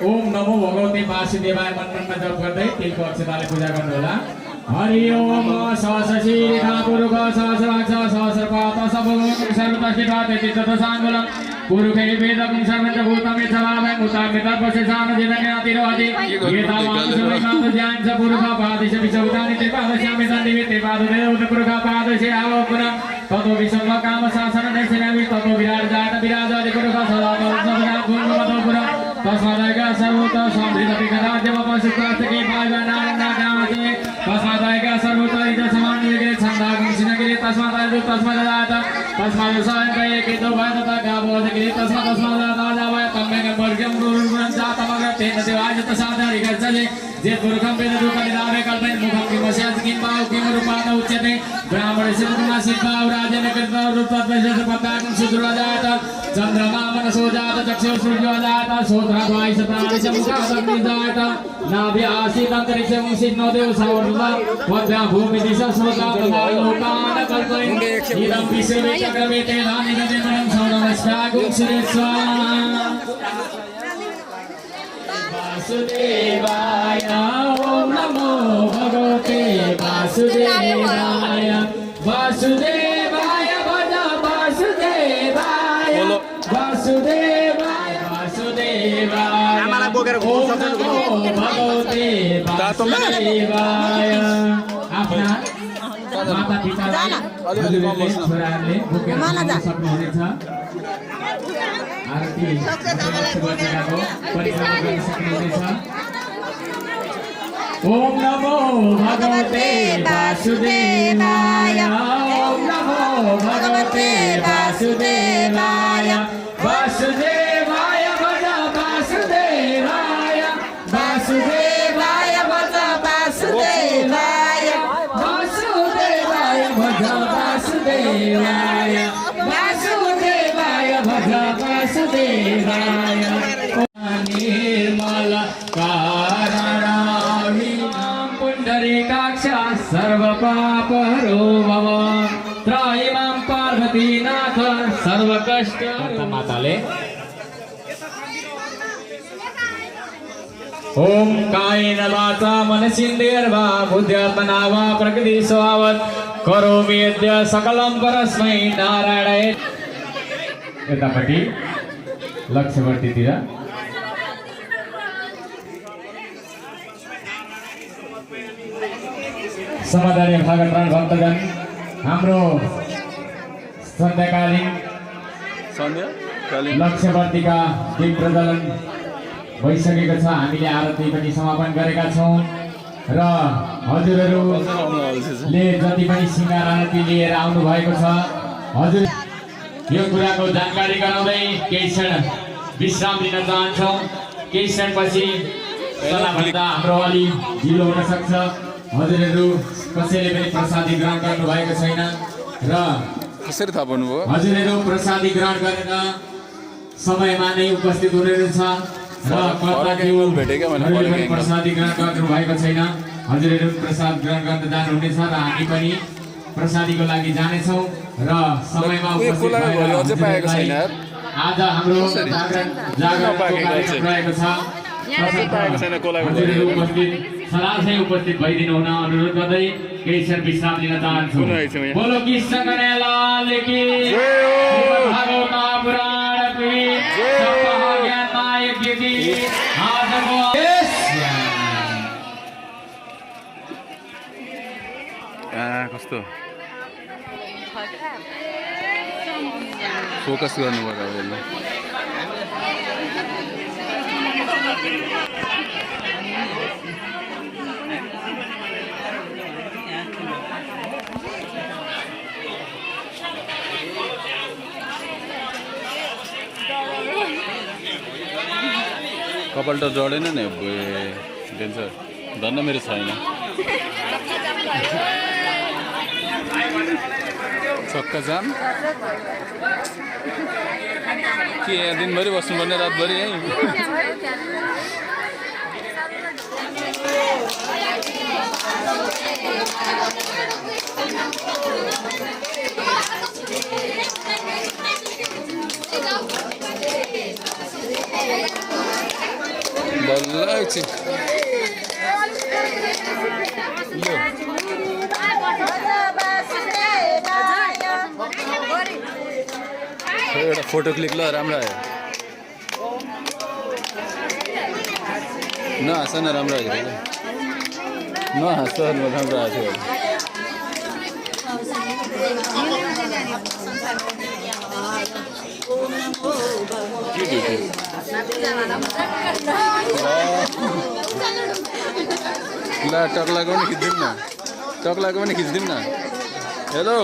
ओम नमो भगवते वासुदेवाय मन्त्रमा जप गर्दै तिलको अक्षताले पूजा गर्नु होला। हरि ओम सहस्रशी रेखा पुरुष सहस्राक्ष सहस्रपात सबभूत सर्वतस्थितातितसाङ्गुलं पुरुषै वेदं सर्वं च भूतं यच्छभावं मुतामितपशेषान जीवन्यातिरोहति एतावांशमेकादज्ञान च पुरुषपादिश विचौदानि ते पादश्यामि सन्दिवे ते पाददेव पुरुषपादशे आवपुरं ततो विश्वकामशासनदर्शनामि ततो विराजजात विराजादि पुरुष सदा गुणवतोपुरं तस्मादैका सर्वत समृद्धपिकराज्यमपशुस्तास्तके भागनानन्दानामते तस्मादैका सर्वत इदसमान्यगे छन्दागं सिनगिरे तस्मादात तस्मादसायके दो भागता गावोजगिरे तस्मादाय तम्मेकं वर्गं गुरुर्गुणं जातमग्र तेन देवाय तसादारि गच्छति जे पुरुषं वेदरूपनिदावे कल्पयन् मुखं किमस्यात् किं भाव किं रूपाद उच्यते ब्राह्मणस्य मुखमासीद्भाव राजेन कृतं रूपत्वस्य पताकं सुदृढजात चन्द्रमा मनसो जात चक्षुः सूर्यो जात श्रोत्रद्वयस प्राणश मुखादग्निर्जायत नाभि आसीत् अन्तरिक्षं सिद्धो देव सर्वदा वद्भ्यां भूमिदिश श्रोता तथा लोकान् कल्पयन् इदं विश्वे चक्रमे तेधानि ददे परं समणवस्वागं सुरे स्वाहा। वासुदेवाय ओम नमो भगवते वासुदेवाय वासुदेवाय भज वासुदेवाय वासुदेवाय वासुदेवाय ओम नमो भगवते वासुदेवाय। आफ्ना माता पितालाई छोराहरूले बोकेर सक्नुहुनेछ। आरती बजेको परिक्रमा गर्न सक्नुहुनेछ। ओम नमो भगवते वासुदेवाय ओम नमो भगवते वासुदेवाय वासुदेवाय भज वासुदेवाय वासुदेवाय भज वासुदेवाय वासुदेवाय भज वासुदेवाय वासुदेवाय भज वासुदेवाय। निर्मल कारणाभिनां पुण्डरीकाक्ष सर्वपापहरो भव त्रायिमां पार्वतीनाथ सर्वकष्ट माताले ओम कायेन वाचा मनसेन्द्रियर्वा बुद्ध्यात्मना वा प्रकृति स्वभावत् करोमि यद्य सकलं परस्मै नारायणाय। यतापट्टि लक्ष्यवर्तीतिर समाधानी भागत्राण भक्तजन हाम्रो सन्ध्याकालीन लक्ष्यवर्तीका दीप प्रज्वलन भइसकेको छ। हामीले आरती पनि समापन गरेका छौँ र हजुरहरूले जति पनि सिंगार आरती लिएर आउनु भएको छ, हजुर यो कुराको जानकारी गराउँदै केही क्षण विश्राम लिन चाहन्छौँ। केही क्षणपछि सल्लाहभन्दा हाम्रो अलि ढिलो हुन सक्छ। हजुरहरू कसैले पनि प्रसादी ग्रहण गर्नु भएको छैन र कसरी थाहा पाउनुभयो? हजुरहरू प्रसादी ग्रहण गरेर समयमा नै उपस्थित हुनुहुन्छ र प्रसादी ग्रहण गर्नु भएको छैन। हजुरहरू प्रसाद ग्रहण गर्न जानुहुनेछ र हामी पनि प्रसादीको लागि जानेछौँ र समयमा उपस्थित आज हाम्रो रहेको छ। हजुरहरू उपस्थित सरासै उपस्थित भइदिनु हुन अनुरोध गर्दै केही क्षण विश्राम लिन चाहन्छु। बोलो कृष्ण कन्हैयालाल की भागवत पुराण की ज्ञान नायक की आजको कस्तो फोकस गर्नुपर्छ अब यसलाई। कपाल त जडेन नि डेन्सर धन्न मेरो छैन। छक्का जाम के दिनभरि बस्नुपर्ने रातभरि है। बल्ल एकछिन एउटा फोटो क्लिक ल राम्रो आयो। नहाँस न राम्रो आयो नहाँस राम्रो आएको थियो। ल टक्लाको पनि खिचिदिउँ न, टक्लाको पनि खिचिदिउँ न। हेलो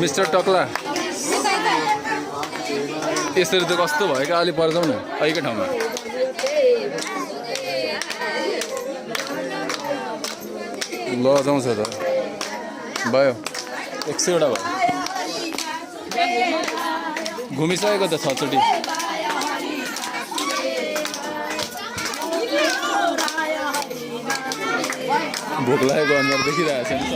मिस्टर टक्ला यसरी त कस्तो भयो क्या? अलि पर्छौँ न एकै ठाउँमा। ल जाउँछ त भयो 100वटा भयो। घुमिसकेको त 6 चोटि। भोक लागेको अनुहार देखिरहेको छ नि।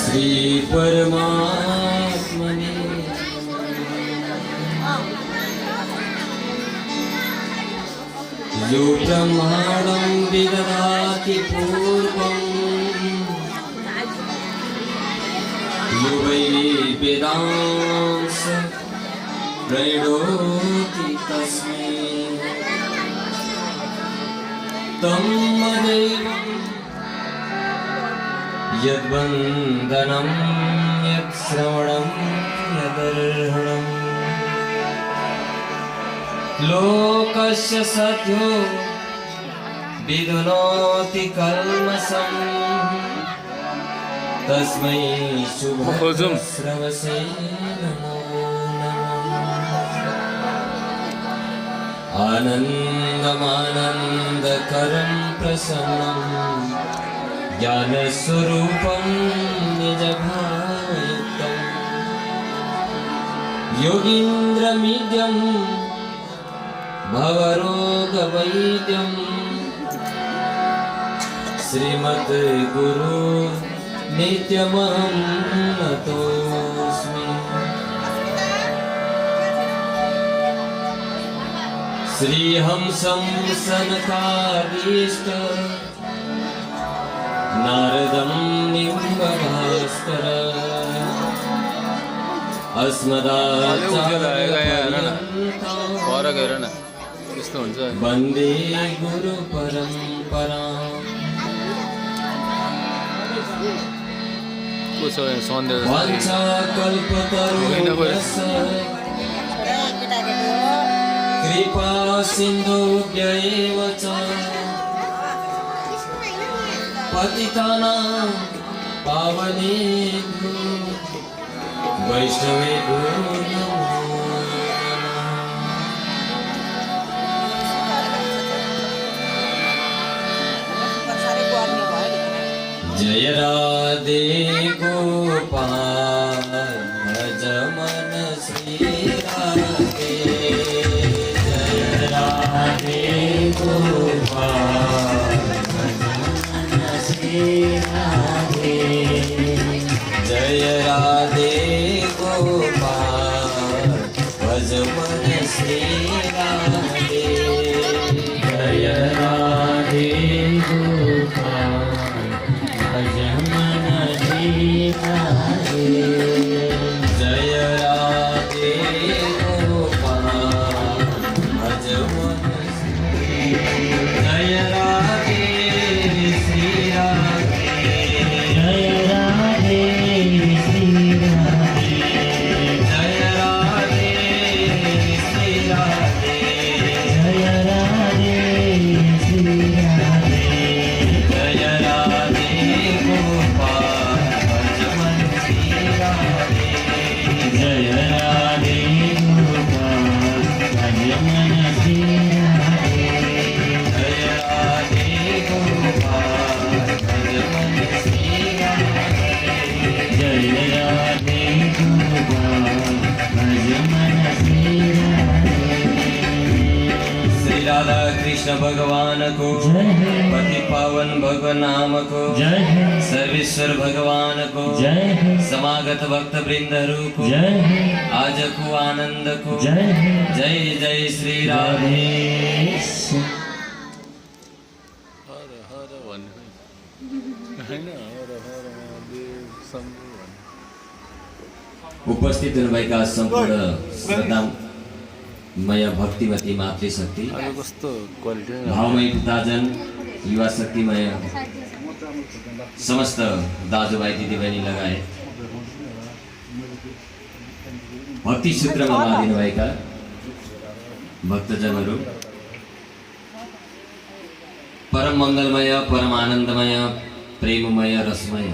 श्री परमात्मने यो ब्रह्मांडं विदधाति पूर्वम् यो वै वेदांस प्रणोति तस्मै तन्मदैवम् यद्वन्दनं यत्श्रवणं यदर्हणम् लोकस्य सद्यो विदुनोति कल्मषम् तस्मै शुभश्रवसे नमो नमः आनन्दमानन्दकरं प्रसन्नं ज्ञानस्वरूपं निजभावयुक्तं योगीन्द्रमीड्यं भवरोगवैद्यं श्रीमद्गुरु नित्यमहं नतोऽस्मि श्रीहंसं सनकादिष्ट नारदं निम्बभास्कर अस्मदाचार्यपर्यन्तं वन्दे गुरुपरम्पराम् वाञ्छाकल्पतरुभ्यश्च कृपा सिन्धुभ्य एव च पतितानां पावनेभ्यो वैष्णवेभ्यो नमो नमः। जय राधे गोपाल भज मन श्री राधे जय राधे गोपाल राधे जय राधे गोपाल भज मन श्री राधे जय राधे गोपाल भज मन श्री राधे जय राधे गोपाल भज मन जय राधे श्री राधे जय राधे श्री राधे जय राधे श्री राधे जय राधे श्री राधे जय राधे गोपाल भज मन श्री राधे जय राधे गोपाल भज मन श्री राधे जय राधे गोपाल भज मन श्री राधे जय राधे गोपाल भज मन श्री राधे। श्री राधा कृष्ण भगवान को पति पावन भगवान नाम को सर्वेश्वर भगवान को समागत भक्त वृंदहरू को आज को आनंद को जय जय श्री राधे। उपस्थित हुनुभएका सम्पूर्ण श्रद्धामय भक्तिमती मातृशक्ति भावमय पिताजन युवा शक्तिमय समस्त दाजुभाइ दिदीबहिनी लगायत भक्ति सूत्रमा बाँधिनुभएका भक्तजनहरू परम मङ्गलमय परम आनन्दमय प्रेममय रसमय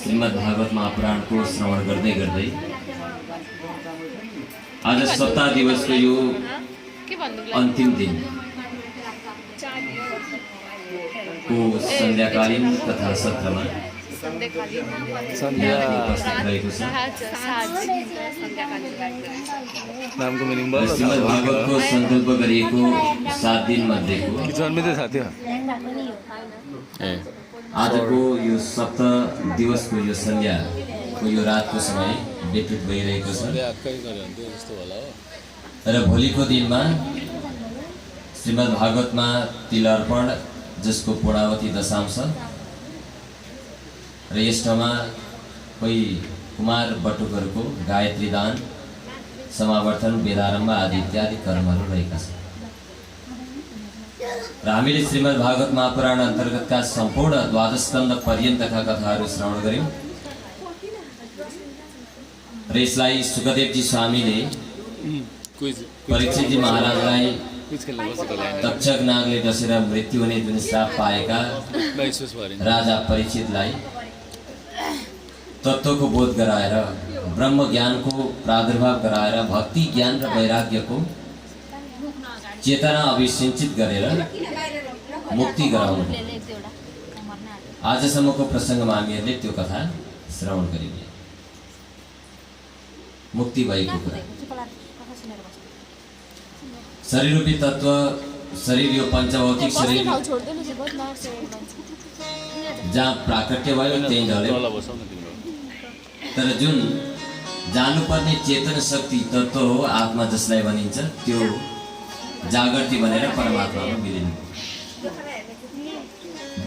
श्रीमद् भागवत महापुराणको श्रवण गर्दै गर्दै आज सप्ताह दिवसको यो अन्तिम दिन को सन्ध्याकालीन कथा सत्रमा उपस्थित रहेको छ। नामको मिनिङ भयो श्रीमद् भागवतको सङ्कल्प गरिएको 7 दिन मध्येको जन्मिँदै थाहा थियो ए आजको यो सप्ताह दिवसको यो सन्ध्याको यो रातको समय व्यतीत भइरहेको छ र भोलिको दिनमा श्रीमद् भागवतमा तिलार्पण जसको पूर्णावती दशांश र यस ठाउँमा कोही कुमार बटुकहरूको गायत्री दान समावर्तन वेदारम्भ आदि इत्यादि कर्महरू रहेका छन् र हामीले श्रीमद् भागवत महापुराण अन्तर्गतका सम्पूर्ण 12 स्कन्द पर्यन्तका कथाहरू श्रवण गर्यौं र यसलाई सुखदेवजी स्वामीले परीक्षितजी महाराजलाई तक्षक नागले डसेर मृत्यु हुने जुन श्राप पाएका राजा परीक्षितलाई तत्त्वको बोध गराएर ब्रह्म ज्ञानको प्रादुर्भाव गराएर भक्ति ज्ञान र वैराग्यको चेतना अभिसिंचित गरेर मुक्ति गराउनु आजसम्मको प्रसङ्गमा हामीहरूले त्यो कथा श्रवण गरिने मुक्ति भएको कुरा। शरीर रूपी तत्व शरीर यो पञ्चभौतिक शरीर जहाँ प्राकट्य भयो त्यही ढल्यो तर जुन जानुपर्ने चेतन शक्ति तत्व हो आत्मा जसलाई भनिन्छ त्यो जागृति बनेर परमात्मामा मिलिनु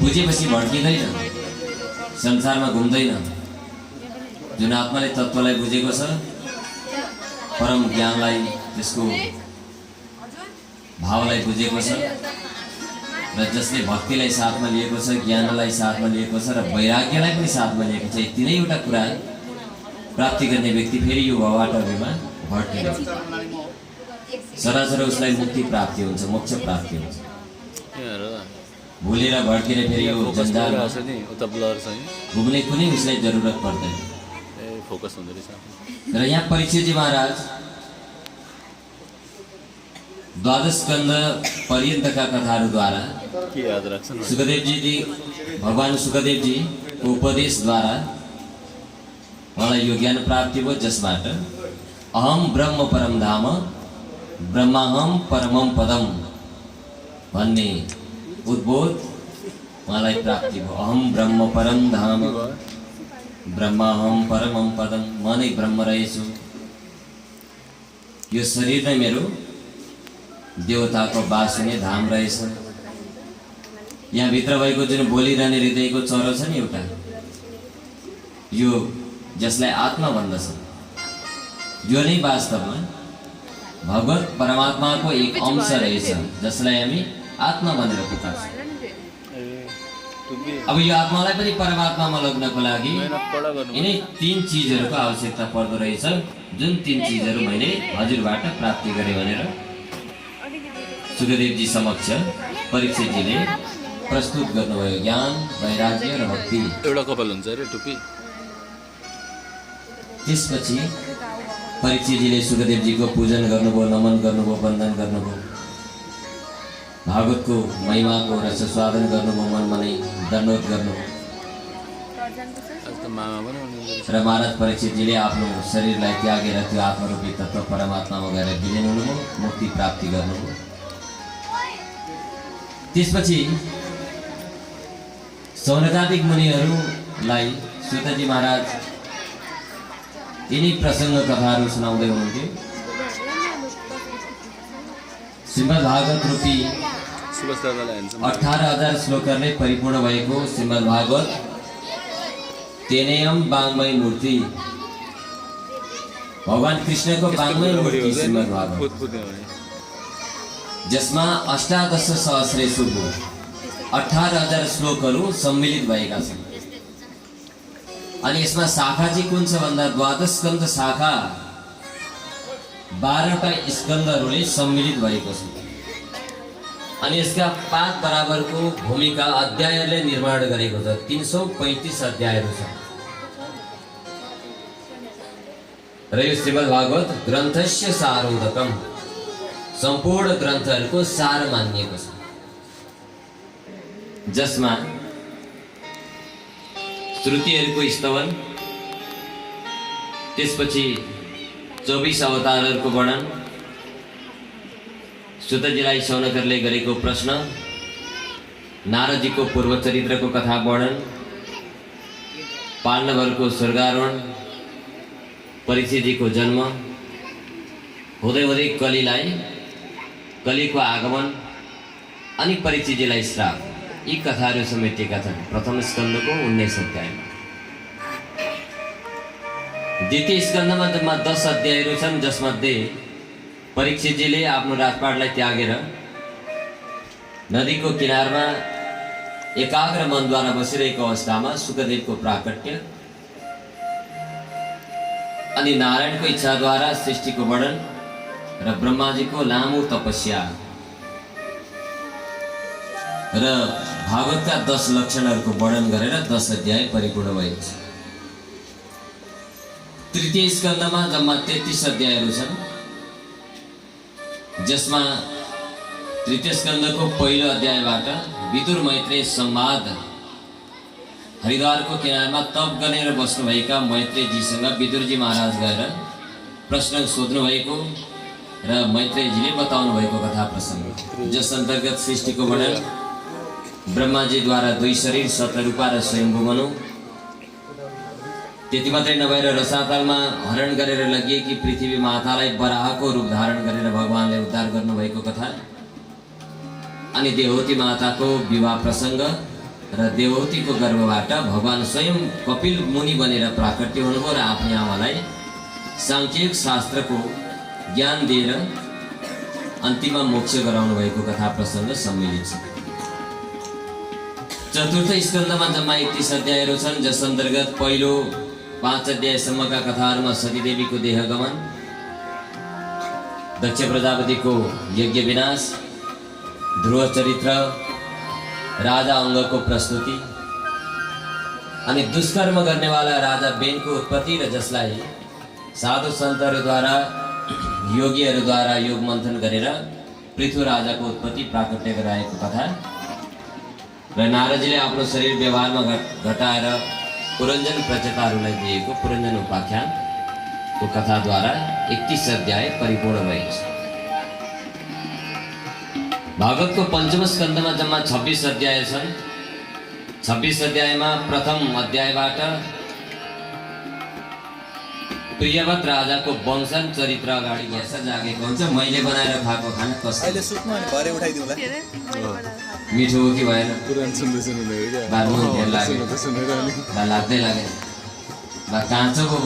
बुझेपछि भड्किँदैन संसारमा घुम्दैन जुन आत्माले तत्त्वलाई बुझेको छ परम ज्ञानलाई त्यसको भावलाई बुझेको छ र जसले भक्तिलाई साथमा लिएको छ ज्ञानलाई साथमा लिएको छ र वैराग्यलाई पनि साथमा लिएको छ यी तीनैवटा कुरा प्राप्ति गर्ने व्यक्ति फेरि यो भवबाटमा भड्किन्छ सरासर उसलाई मुक्ति प्राप्ति हुन्छ मोक्ष प्राप्ति हुन्छ भुलेर भड्केर फेरि यो जन्जालमा घुम्ने कुनै उसलाई जरुरत पर्दैन र यहाँ परीक्षितजी महाराज 12 स्कन्द पर्यन्तका कथाहरूद्वारा सुखदेवजी भगवान सुखदेवजीको उपदेशद्वारा उहाँलाई यो ज्ञान प्राप्ति भयो जसबाट अहम ब्रह्म परम धाम ब्रह्माहम परमम पदम भन्ने उद्बोध उहाँलाई प्राप्ति भयो। अहम ब्रह्म परम धाम ब्रह्माहम परमम पदम म नै ब्रह्म रहेछु यो शरीर नै मेरो देवताको बास हुने धाम रहेछ। यहाँ भित्र भएको जुन बोलिरहने हृदयको चरो छ नि एउटा यो जसलाई आत्मा भन्दछ यो नै वास्तवमा भगवत परमात्माको एक अंश रहेछ जसलाई हामी आत्मा भनेर पुकार्छौँ। अब यो आत्मालाई पनि परमात्मामा लग्नको लागि यिनै 3 चिजहरूको आवश्यकता पर्दो रहेछ जुन 3 चिजहरू मैले हजुरबाट प्राप्ति गरेँ भनेर सुखदेवजी समक्ष परीक्षितजीले प्रस्तुत गर्नुभयो ज्ञान वैराग्य र भक्ति एउटा कपाल हुन्छ रे टुपी। त्यसपछि परीक्षितजीले सुखदेवजीको पूजन गर्नुभयो नमन गर्नुभयो वन्दन गर्नुभयो भागवतको महिमाको रसस्वादन गर्नुभयो मनमा नै दण्डवत गर्नुभयो र महाराज परीक्षितजीले आफ्नो शरीरलाई त्यागेर त्यो आत्मरूपी तत्त्व परमात्मामा गएर विलीन हुनुभयो मुक्ति प्राप्ति गर्नुभयो। त्यसपछि सौनकादिक मुनिहरूलाई सूतजी महाराज यिनै प्रसङ्ग कथाहरू सुनाउँदै हुनुहुन्थ्यो। श्रीमद् भागवत रूपी 18,000 श्लोकहरूले परिपूर्ण भएको श्रीमद् भागवत तेनेयम वाङ्मय मूर्ति भगवान कृष्णको वाङ्मय मूर्ति श्रीमद् भागवत जसमा 18 सहस्रेषु 18,000 श्लोकहरू सम्मिलित भएका छन् अनि यसमा शाखा चाहिँ कुन छ भन्दा 12 स्कन्द शाखा 12वटा स्कन्दहरूले सम्मिलित भएको छ अनि यसका 5 बराबरको भूमिका अध्यायहरूले निर्माण गरेको छ 335 अध्यायहरू छन् र यो श्रीमद् भागवत ग्रन्थस्य सारोदकम सम्पूर्ण ग्रन्थहरूको सार मानिएको छ, जसमा श्रुतिहरूको स्तवन, त्यसपछि 24 अवतारहरूको वर्णन, सुतजीलाई शौनकरले गरेको प्रश्न, नारदजीको पूर्व चरित्रको कथा वर्णन, पाण्डवहरूको स्वर्गारोहण, परीक्षितजीको जन्म, हुँदै हुँदै कलीको आगमन अनि परीक्षितजीलाई श्राप, यी कथाहरू समेटिएका छन् प्रथम स्कन्धको 19 अध्यायमा। द्वितीय स्कन्धमा जम्मा 10 अध्यायहरू छन्, जसमध्ये परीक्षितजीले आफ्नो राजपाटलाई त्यागेर नदीको किनारमा एकाग्र मनद्वारा बसिरहेको अवस्थामा सुखदेवको प्राकट्य अनि नारायणको इच्छाद्वारा सृष्टिको वर्णन र ब्रह्माजीको लामो तपस्या र भागवतका 10 लक्षणहरूको वर्णन गरेर 10 अध्याय परिपूर्ण भएको छ। तृतीय स्कन्धमा जम्मा 33 अध्यायहरू छन्, जसमा तृतीय स्कन्धको पहिलो अध्यायबाट विदुर मैत्रेय संवाद, हरिद्वारको किनारमा तप गरेर बस्नुभएका मैत्रेयजीसँग विदुरजी महाराज गएर प्रश्न सोध्नु भएको र मैत्रेयजीले बताउनु भएको कथा प्रसङ्ग, जस अन्तर्गत सृष्टिको वर्णन, ब्रह्माजीद्वारा 2 शरीर शतरूपा र स्वयम्भू मनु, त्यति मात्रै नभएर रसातलमा हरण गरेर लगिएकी पृथ्वी मातालाई वराहको रूप धारण गरेर भगवानले उद्धार गर्नुभएको कथा, अनि देवहूति माताको विवाह प्रसङ्ग र देवहूतिको गर्भबाट भगवान स्वयं कपिल मुनि बनेर प्राकट्य हुनुभयो र आफ्नो आमालाई सांख्यिक शास्त्रको ज्ञान दिएर अन्तिममा मोक्ष गराउनु भएको कथा प्रसङ्ग सम्मिलित छ। चतुर्थ स्कन्धमा जम्मा 31 अध्यायहरू छन्, जस अन्तर्गत पहिलो 5 अध्यायसम्मका कथाहरूमा सतीदेवीको देहगमन, दक्ष प्रजापतिको यज्ञ विनाश, ध्रुव चरित्र, राजा अङ्गको प्रस्तुति अनि दुष्कर्म गर्नेवाला राजा बेनको उत्पत्ति र जसलाई साधु सन्तहरूद्वारा योगीहरूद्वारा योग मन्थन गरेर पृथु राजाको उत्पत्ति प्राकट्य गराएको कथा र नारदजीले आफ्नो शरीर व्यवहारमा घटाएर पुरञ्जन प्रचेताहरूलाई दिएको पुरञ्जन उपाख्यानको कथाद्वारा 31 अध्याय परिपूर्ण भएको छ। भागवतको पञ्चम स्कन्धमा जम्मा 26 अध्याय छन्। 26 अध्यायमा प्रथम अध्यायबाट प्रियवत राजाको वंशन चरित्र अगाडि बढ्छ, जागेको हुन्छ। मैले बनाएर खाएको खाना कसरी मिठो हो कि भएन? लाग्दै लाग्यो बा काँचो पो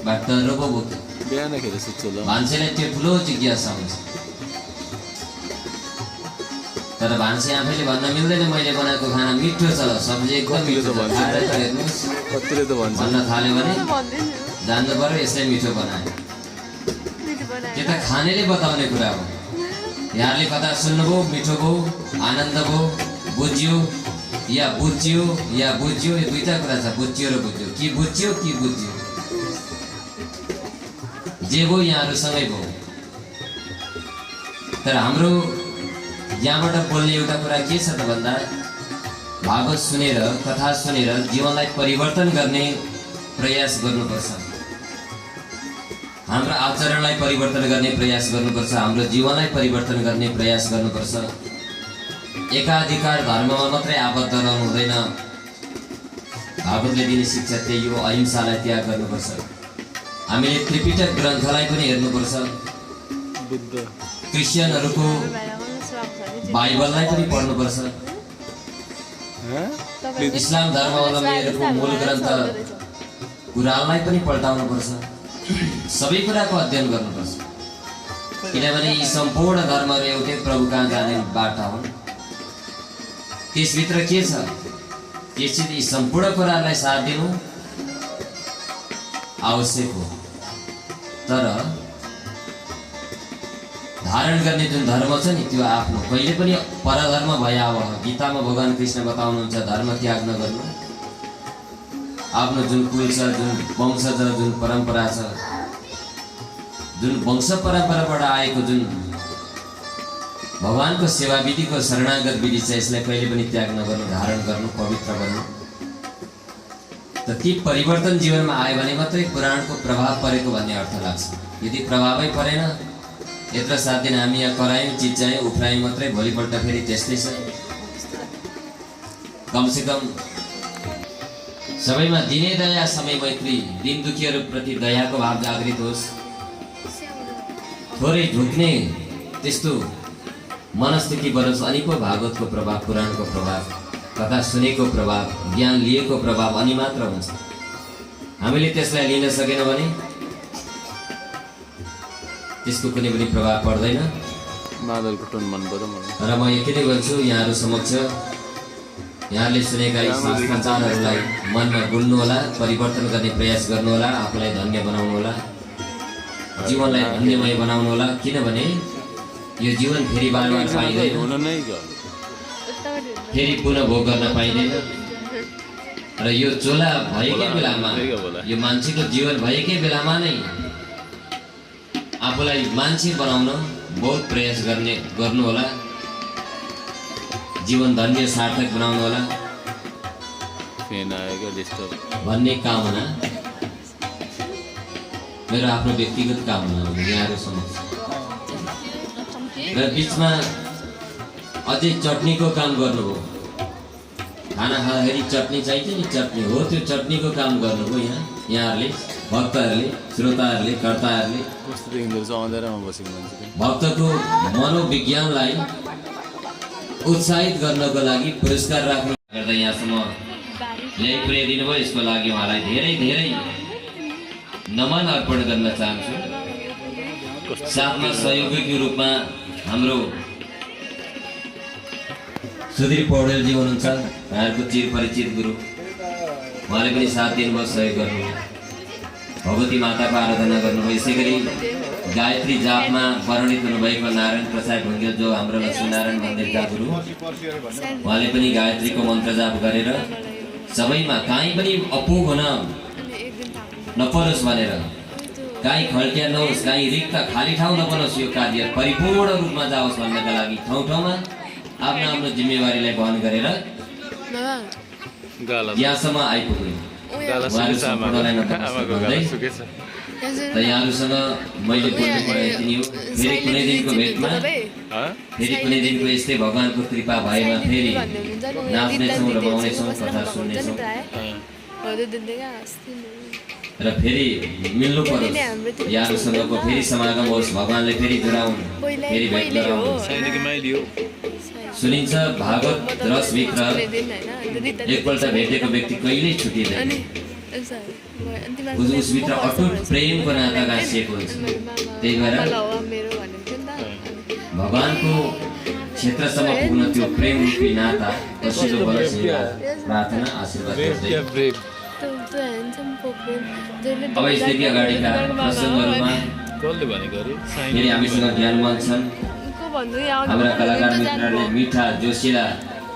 बा टर्रो पो मान्छेलाई त्यो ठुलो जिज्ञासा हुन्छ, तर भान्से आफैले भन्न मिल्दैन मैले बनाएको खाना मिठो छ, सब्जी एकदम मिठो छ, खाएर हेर्नुहोस् भन्न थाल्यो भने जान्नु पर्यो यसलाई मिठो बनायो। त्यो त खानेले बताउने कुरा हो। यहाँले कथा सुन्नुभयो, मिठो भयो, आनन्द भयो, बुझ्यो या बुझ्यो या बुझ्यो, यो दुईटा कुरा छ, बुझ्यो र बुझ्यो। कि बुझ्यो कि बुझ्यो, जे भयो यहाँहरूसँगै भयो। तर हाम्रो यहाँबाट बोल्ने एउटा कुरा के छ त भन्दा भागवत सुनेर कथा सुनेर जीवनलाई परिवर्तन गर्ने प्रयास गर्नुपर्छ, हाम्रो आचरणलाई परिवर्तन गर्ने प्रयास गर्नुपर्छ, हाम्रो जीवनलाई परिवर्तन गर्ने प्रयास गर्नुपर्छ। एकाधिकार धर्ममा मात्रै आबद्ध रहनु हुँदैन। भागवतले दिने शिक्षा त्यही हो, अहिंसालाई त्याग गर्नुपर्छ। हामीले त्रिपिटक ग्रन्थलाई पनि हेर्नुपर्छ, क्रिस्चियनहरूको बाइबललाई पनि पढ्नुपर्छ, इस्लाम धर्मावलम्बीहरूको मूल ग्रन्थ कुरानलाई पनि पल्टाउनुपर्छ। सबै कुराको अध्ययन गर्नुपर्छ, किनभने यी सम्पूर्ण धर्महरू एउटै प्रभु कहाँ जाने बाटा हुन्। त्यसभित्र के छ? त्यसपछि यी सम्पूर्ण कुराहरूलाई साथ दिनु आवश्यक हो, तर धारण गर्ने जुन धर्म छ नि त्यो आफ्नो, कहिले पनि परधर्म भयावह। गीतामा भगवान कृष्ण बताउनुहुन्छ धर्म त्याग नगर्नु, आफ्नो जुन कुल छ, जुन वंश छ, जुन परम्परा छ, जुन वंश परम्पराबाट आएको जुन भगवानको सेवा विधिको शरणागत विधि छ, यसलाई कहिले पनि त्याग नगर्नु, धारण गर्नु, पवित्र गर्नु। त ती परिवर्तन जीवनमा आयो भने मात्रै पुराणको प्रभाव परेको भन्ने अर्थ लाग्छ। यदि प्रभावै परेन, यत्र 7 दिन हामी यहाँ करायौँ, चिच्यायौँ, उफ्रायौँ मात्रै, भोलिपल्ट फेरि त्यस्तै छ। कमसेकम सबैमा दिने दया, समय मैत्री, दिन दुखीहरूप्रति दयाको भाव जागृत होस्। थोरै झुक्ने त्यस्तो मनस्थिति बरोस्। अनि पो भागवतको प्रभाव, पुराणको प्रभाव, कथा सुनेको प्रभाव, ज्ञान लिएको प्रभाव अनि मात्र हुन्छ। हामीले त्यसलाई लिन सकेन भने त्यसको कुनै पनि प्रभाव पर्दैन। मादलको टोन मन पर्यो मलाई। र म यति नै भन्छु यहाँहरू समक्ष, यहाँले सुनेका यी संस्कारहरूलाई मनमा गुल्नु होला, परिवर्तन गर्ने प्रयास गर्नु होला, आफूलाई धन्य बनाउनु होला, जीवनलाई धन्यमय बनाउनु होला। किनभने यो जीवन फेरि बार बार पाइँदैन, फेरि पुनः भोग गर्न पाइँदैन। र यो चोला भएकै बेलामा, यो मान्छेको जीवन भएकै बेलामा नै आफूलाई मान्छे बनाउन बहुत प्रयास गर्नु होला, जीवन धन्य सार्थक बनाउनु होला भन्ने कामना मेरो आफ्नो व्यक्तिगत कामना हो यहाँहरू समक्ष। र बिचमा अझै चटनीको काम गर्नुभयो। खाना खाँदाखेरि चटनी चाहिन्छ नि, चटनी हो, त्यो चटनीको काम गर्नुभयो यहाँहरूले, भक्तहरूले, श्रोताहरूले, कर्ताहरूले। भक्तको मनोविज्ञानलाई उत्साहित गर्नको लागि पुरस्कार राख्नु गर्दा यहाँसम्म ल्याइ पुर्याइदिनु भयो। यसको लागि उहाँलाई धेरै धेरै नमन अर्पण गर्न चाहन्छु। साथमा सहयोगीको रूपमा हाम्रो सुधीर पौडेलजी हुनुहुन्छ, उहाँहरूको चिरपरिचित गुरु, उहाँले पनि साथ दिनुभयो, सहयोग गर्नुभयो। भगवती माताको आराधना गर्नुभयो। यसै गरी गायत्री जापमा वर्णित हुनुभएको नारायण प्रसाद ढुङ्गेल, जो हाम्रो लक्ष्मीनारायण मन्दिरका गुरु, उहाँले पनि गायत्रीको मन्त्र जाप गरेर सबैमा काहीँ पनि अपुग हुन नपरोस् भनेर, काहीँ खड्किया नहोस्, काहीँ रिक्त खाली ठाउँ नबनोस्, यो कार्य परिपूर्ण रूपमा जाओस् भन्नका लागि ठाउँ ठाउँमा आफ्नो आफ्नो जिम्मेवारीलाई वहन गरेर यहाँसम्म आइपुग्यो। यहाँहरूसँग मैले बोल्नु पर्ने यति नै हो। फेरि कुनै दिनको भेटमा, फेरि कुनै दिनको यस्तै भगवानको कृपा भएमा फेरि नाच्नेछौँ, रमाउनेछौँ, कथा सुन्नेछौँ र फेरि मिल्नु परोस्। यहाँहरूसँगको फेरि समागम होस्, भगवानले फेरि जोडाउन्, फेरि भेट गराउनु। सुनिन्छ भागवत रसभित्र एकपल्ट भेटेको व्यक्ति कहिल्यै छुटिँदैन। उसभित्र अटुट प्रेमको नाता गाँसिएको हुन्छ। त्यही भएर भगवानको क्षेत्रसम्म पुग्न त्यो प्रेम रूपी नाता कसिलो बलोस्, प्रार्थना आशीर्वाद गर्दै अब यसदेखि अगाडिका प्रसङ्गहरूमा फेरि हामीसँग ज्ञान मन्छन्। हाम्रा कलाकार मित्रहरूले मिठा जोसिला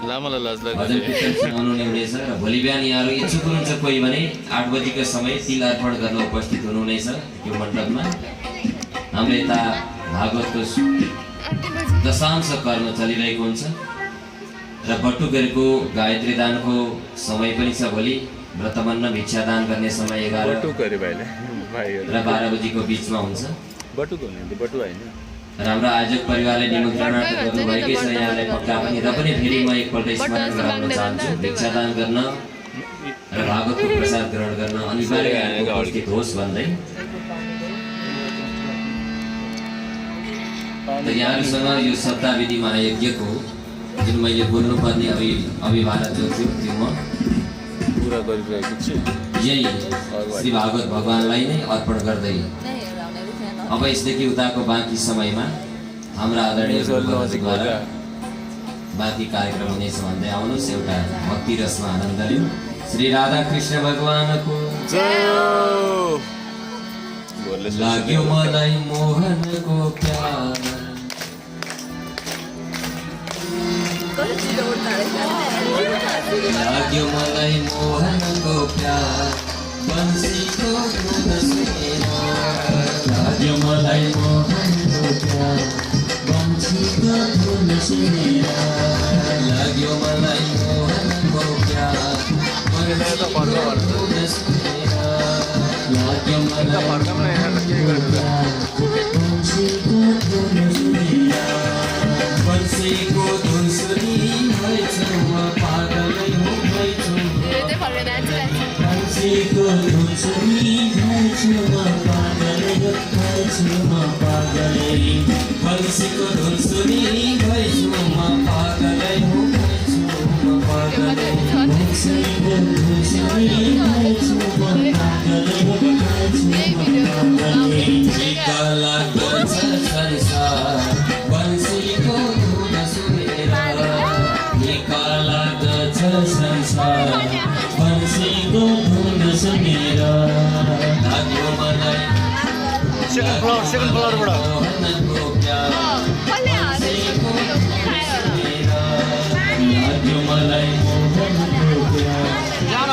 भजन कीर्तन सुनाउनु नै हुनेछ। र भोलि बिहान यहाँहरू इच्छुक हुनुहुन्छ कोही भने 8 बजीको समय तिल अर्पण गर्न उपस्थित हुनुहुनेछ यो मण्डपमा। हाम्रो यता भागवतको दशांश कर्म चलिरहेको हुन्छ र बटुकहरूको गायत्री दानको समय पनि छ भोलि। व्रतबन्ध भिक्षादान गर्ने समय 11 र 12 बजीको बिचमा हुन्छ। र हाम्रो आयोजक परिवारले निमन्त्रणा गर्नुभएकै छ यहाँलाई पक्का पनि। र पनि फेरि म एकपल्ट स्मरण गराउन चाहन्छु, भिक्षादान गर्न र भागवतको प्रसाद ग्रहण गर्न अनिवार्य उपस्थित होस् भन्दै। त यहाँहरूसँग यो सप्ताहविधि महायज्ञको जुन मैले बोल्नुपर्ने अभिभाषण जो थियो त्यो म पुरा गरिरहेको छु। यही श्री भागवत भगवानलाई नै अर्पण गर्दै अब यसदेखि उताको बाँकी समयमा हाम्रा आदरणीय गुरुद्वारा बाँकी कार्यक्रम हुनेछ भन्दै आउनुहोस्। एउटा भक्ति रसमा आनन्द लिउँ। श्री राधा कृष्ण भगवानको जय। लाग्यो मलाई मोहनको प्यार, लाग्यो मलाई मोहनको प्यार बन्सीको धुन सुनेर लाग्यो मलाई मोहनको प्यार बन्सीको धुन सुनेर लाग्यो मलाई मोहनको प्यार बन्सीको धुन सुनेर लाग्यो मलाई बन्सीको धुन सुनेर बन्सीको धुन सुनि भएछु म पागलै हो भएछु बन्सीको धुन सुनि भएछु म पागलै हो भएछु म पागलै बन्सीको धुन सुनि भएछु म पागलै हो भएछु म पागलै बन्सीको धुन सुनि भएछु म पागलै हो भएछु म पागलै चित्त लाग्दछ संसार बन्सीको धुन सुनेर निका लाग्दछ संसार बन्सीको धुन सुनेर लाग्यो मलाई सेकेन्ड फ्लोरबाट मोहनको प्यार बन्सीको धुन सुनेर लाग्यो मलाई मोहनको प्यार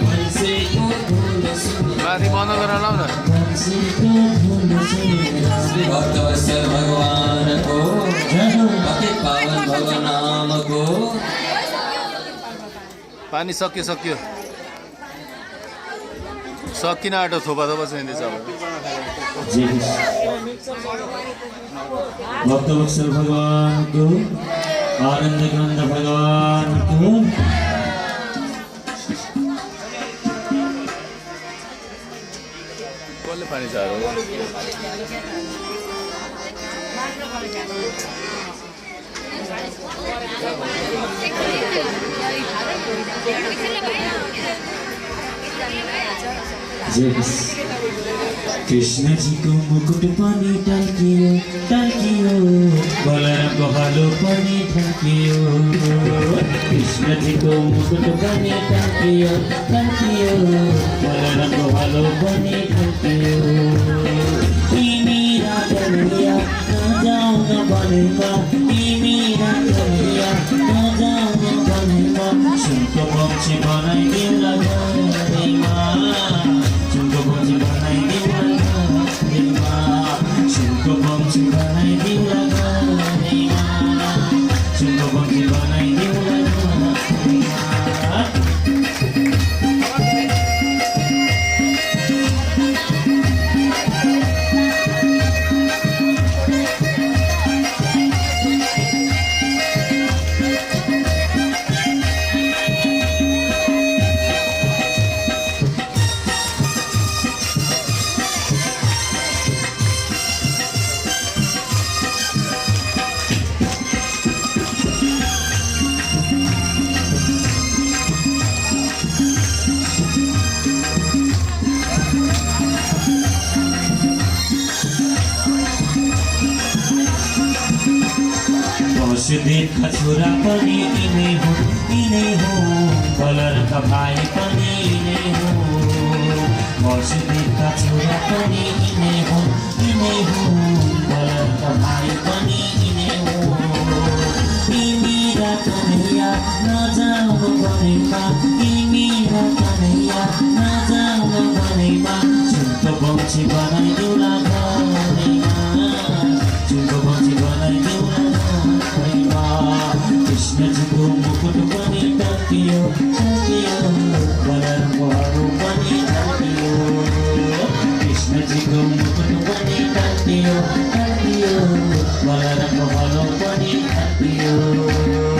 बन्सीको धुन सुनेर माथि बन्द गरेर लाउ न भक्तवत्सल भगवानको अति पावन भगवानको पानी सकियो सकिन आँटो थोपा चाहिँदैछ अब भक्तवत्सल भगवानको आनन्द ग्रन्थ भगवानको कसले पानी चारो कृष्ण जी को मुकुट पनि टाल्कियो टाल्कियो बलरामको भालो पनि ढल्कियो कृष्ण जी को मुकुट पनि टाल्कियो टाल्कियो बलरामको भालो पनि ढल्कियो तिमी राजरिया नजाऊ न भनेका तिमी राजरिया नजाऊ न भनेका सुनको पक्षी बनाइदिउँला घरैमा सुनको पक्षी बनाइदिउँला घरैमा सुनको पक्षी बनाइदिउँला घरैमा सुनको पक्षी बनाइदिउँला घरैमा वसुदेवका छोरा पनि यिनै हो बलरामका भाइ पनि यिनै हो वसुदेवका छोरा पनि यिनै हो बलरामका भाइ पनि यिनै हो तिमी र कन्हैया नजाऊ भनेमा तिमी र कन्हैया नजाऊ भनेमा सुनको पक्षी बनाइदेऊला घरैमा सुनको पक्षी बनाइदेऊला कृष्ण जी को मुकुट पनि टाल्कियो टाल्कियो बलरामको भालो पनि ढल्कियो कृष्ण जी को मुकुट पनि टाल्कियो टाल्कियो बलरामको भालो पनि ढल्कियो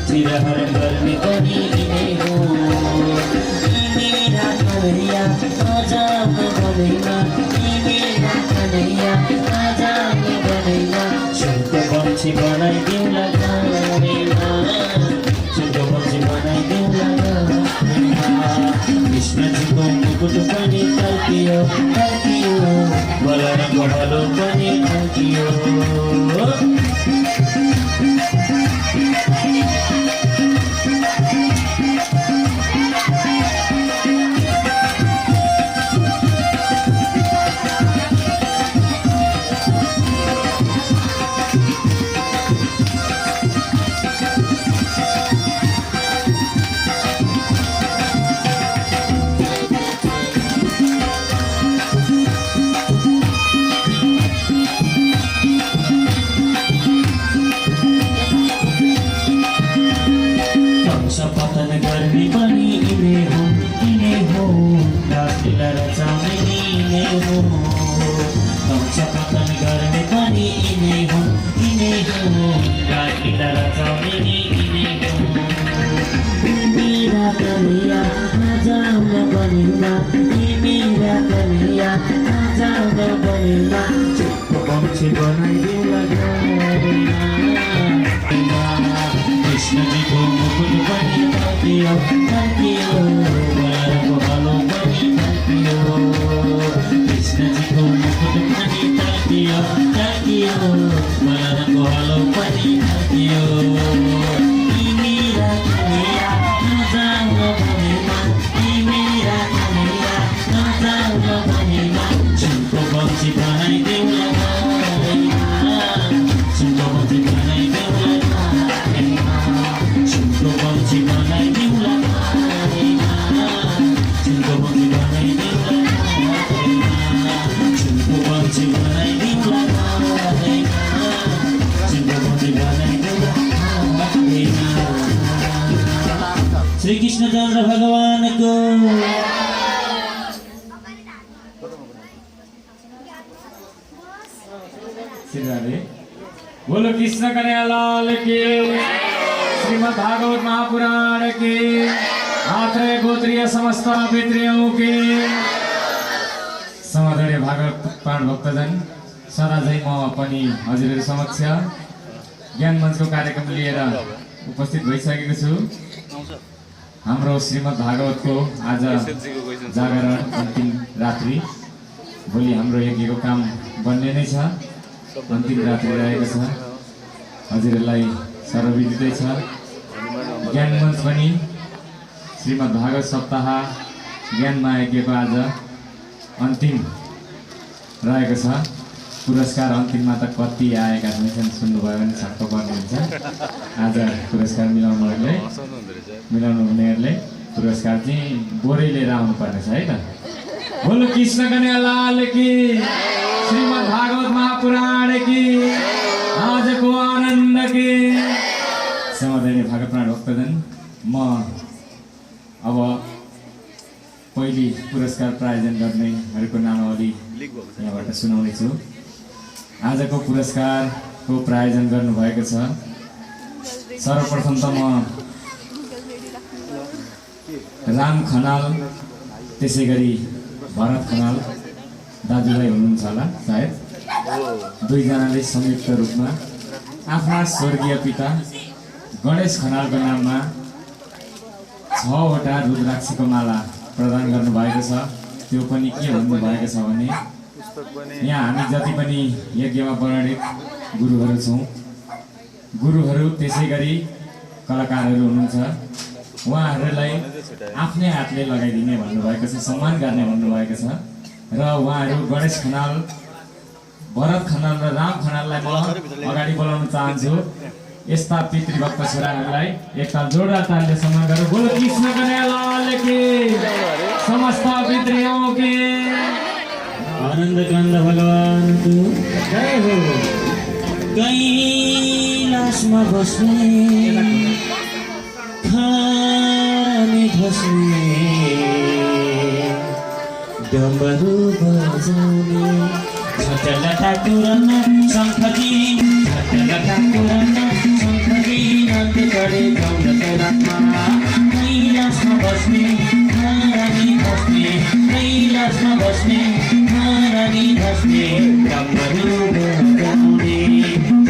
चिरहर गर्ने पनि यिनै हो कन्हैया आजाउन बनैमा तिमीमा कन्हैया आजाउन बनैमा सुनको पक्षी बनाइदिउँला घरैमा सुनको पक्षी बनाइदिउँला घरैमा कृष्णजीको मुकुट पनि टल्कियो टल्कियो बलरामको हलो पनि टल्कियो पतन गर्ने पनि यिनै हो रासलीला रचाउने यिनै हो वंश पतन गर्ने पनि यिनै हो रासलीला रचाउने यिनै हो मेरा कन्हैया आजाउन बनिमा मेरा कन्हैया आजाउन बनिमा चुपको पक्षी बनाइदिउँला घरैमा कृष्णजीको मुकुट पनि टल्कियो टल्कियो बलरामको हलो पनि टल्कियो कृष्णजीको मुकुट पनि टल्कियो टल्कियो बलरामको हलो पनि टल्कियो मेरा कन्हैया आजाउन बनिमा मेरा कन्हैया आजाउन बनिमा सुनको पक्षी बनाइदिउँला घरैमा सुनको पक्षी बनाइदिउँला सुनको पक्षी बनाइदिउँला घरैमा सुनको पक्षी बनाइदिउँला घरैमा सुनको पक्षी बनाइदिउँला घरैमा सुनको पक्षी बनाइदिउँला घरैमा श्री कृष्णचन्द्र भगवानको बोलो कृष्ण कन्हैया लाल की श्रीमद् भागवत महापुराण की आत्रेय गोत्रीय समस्त पितृयों की समादरणीय भागवत प्राण भक्तजन सदा झै म पनि हजुरहरू समक्ष ज्ञान मञ्चको कार्यक्रम लिएर उपस्थित भइसकेको छु। हाम्रो श्रीमद् भागवतको आज जागरण अन्तिम रात्रि, भोलि हाम्रो यज्ञको काम बन्ने नै छ। अन्तिम रात्रि रहेको छ, हजुरहरूलाई सर्वविदितै छ। ज्ञान मञ्च पनि श्रीमद् भागवत सप्ताह ज्ञान महायज्ञको आज अन्तिम रहेको छ। पुरस्कार अन्तिममा त कति आएका हुन्छन् सुन्नुभयो भने छक्क पर्नुहुन्छ। आज पुरस्कार मिलाउनु हुनेहरूले पुरस्कार चाहिँ बोरै लिएर आउनुपर्नेछ है त। बोलो कृष्ण कन्हैया लाल की, श्रीमद् भागवत महापुराण की, आजको आनन्द की। समादरणीय भागवत प्राण भक्तजन, म अब पहिले पुरस्कार प्रायोजन गर्नेहरूको नामावली यहाँबाट सुनाउने छु। आजको पुरस्कारको प्रायोजन गर्नुभएको छ सर्वप्रथम त म राम खनाल, त्यसै गरी भरत खनाल दाजुभाइ हुनुहुन्छ होला सायद। दुईजनाले संयुक्त रूपमा आफ्ना स्वर्गीय पिता गणेश खनालको नाममा 6वटा रुद्राक्षीको माला प्रदान गर्नुभएको छ। त्यो पनि के भन्नुभएको छ भने यहाँ हामी जति पनि यज्ञमा वर्णित गुरुहरू छौँ, गुरुहरू त्यसै गरी कलाकारहरू हुनुहुन्छ, उहाँहरूलाई आफ्नै हातले लगाइदिने भन्नुभएको छ, सम्मान गर्ने भन्नुभएको छ। र उहाँहरू गणेश खनाल, भरत खनाल र राम खनाललाई म अगाडि बोलाउन चाहन्छु। यस्ता पितृभक्त छोराहरूलाई एकताल जोरदार तालले सम्मान गरौँ। बोलो कृष्ण कन्हैया लाल की, समस्त पितृयों की। आनंद कंद भगवान को जय हो। कैलाशमा बस्ने खाने धस्ने डमरू बजाउने झटल ठाकुरन शङ्खजी, झटल ठाकुरन शङ्खजी नन्द करे गौरत रातमा। कैलाशमा बस्ने खाने बस्ने बस्ने महारानी बस्ने डम्बरू बजाउने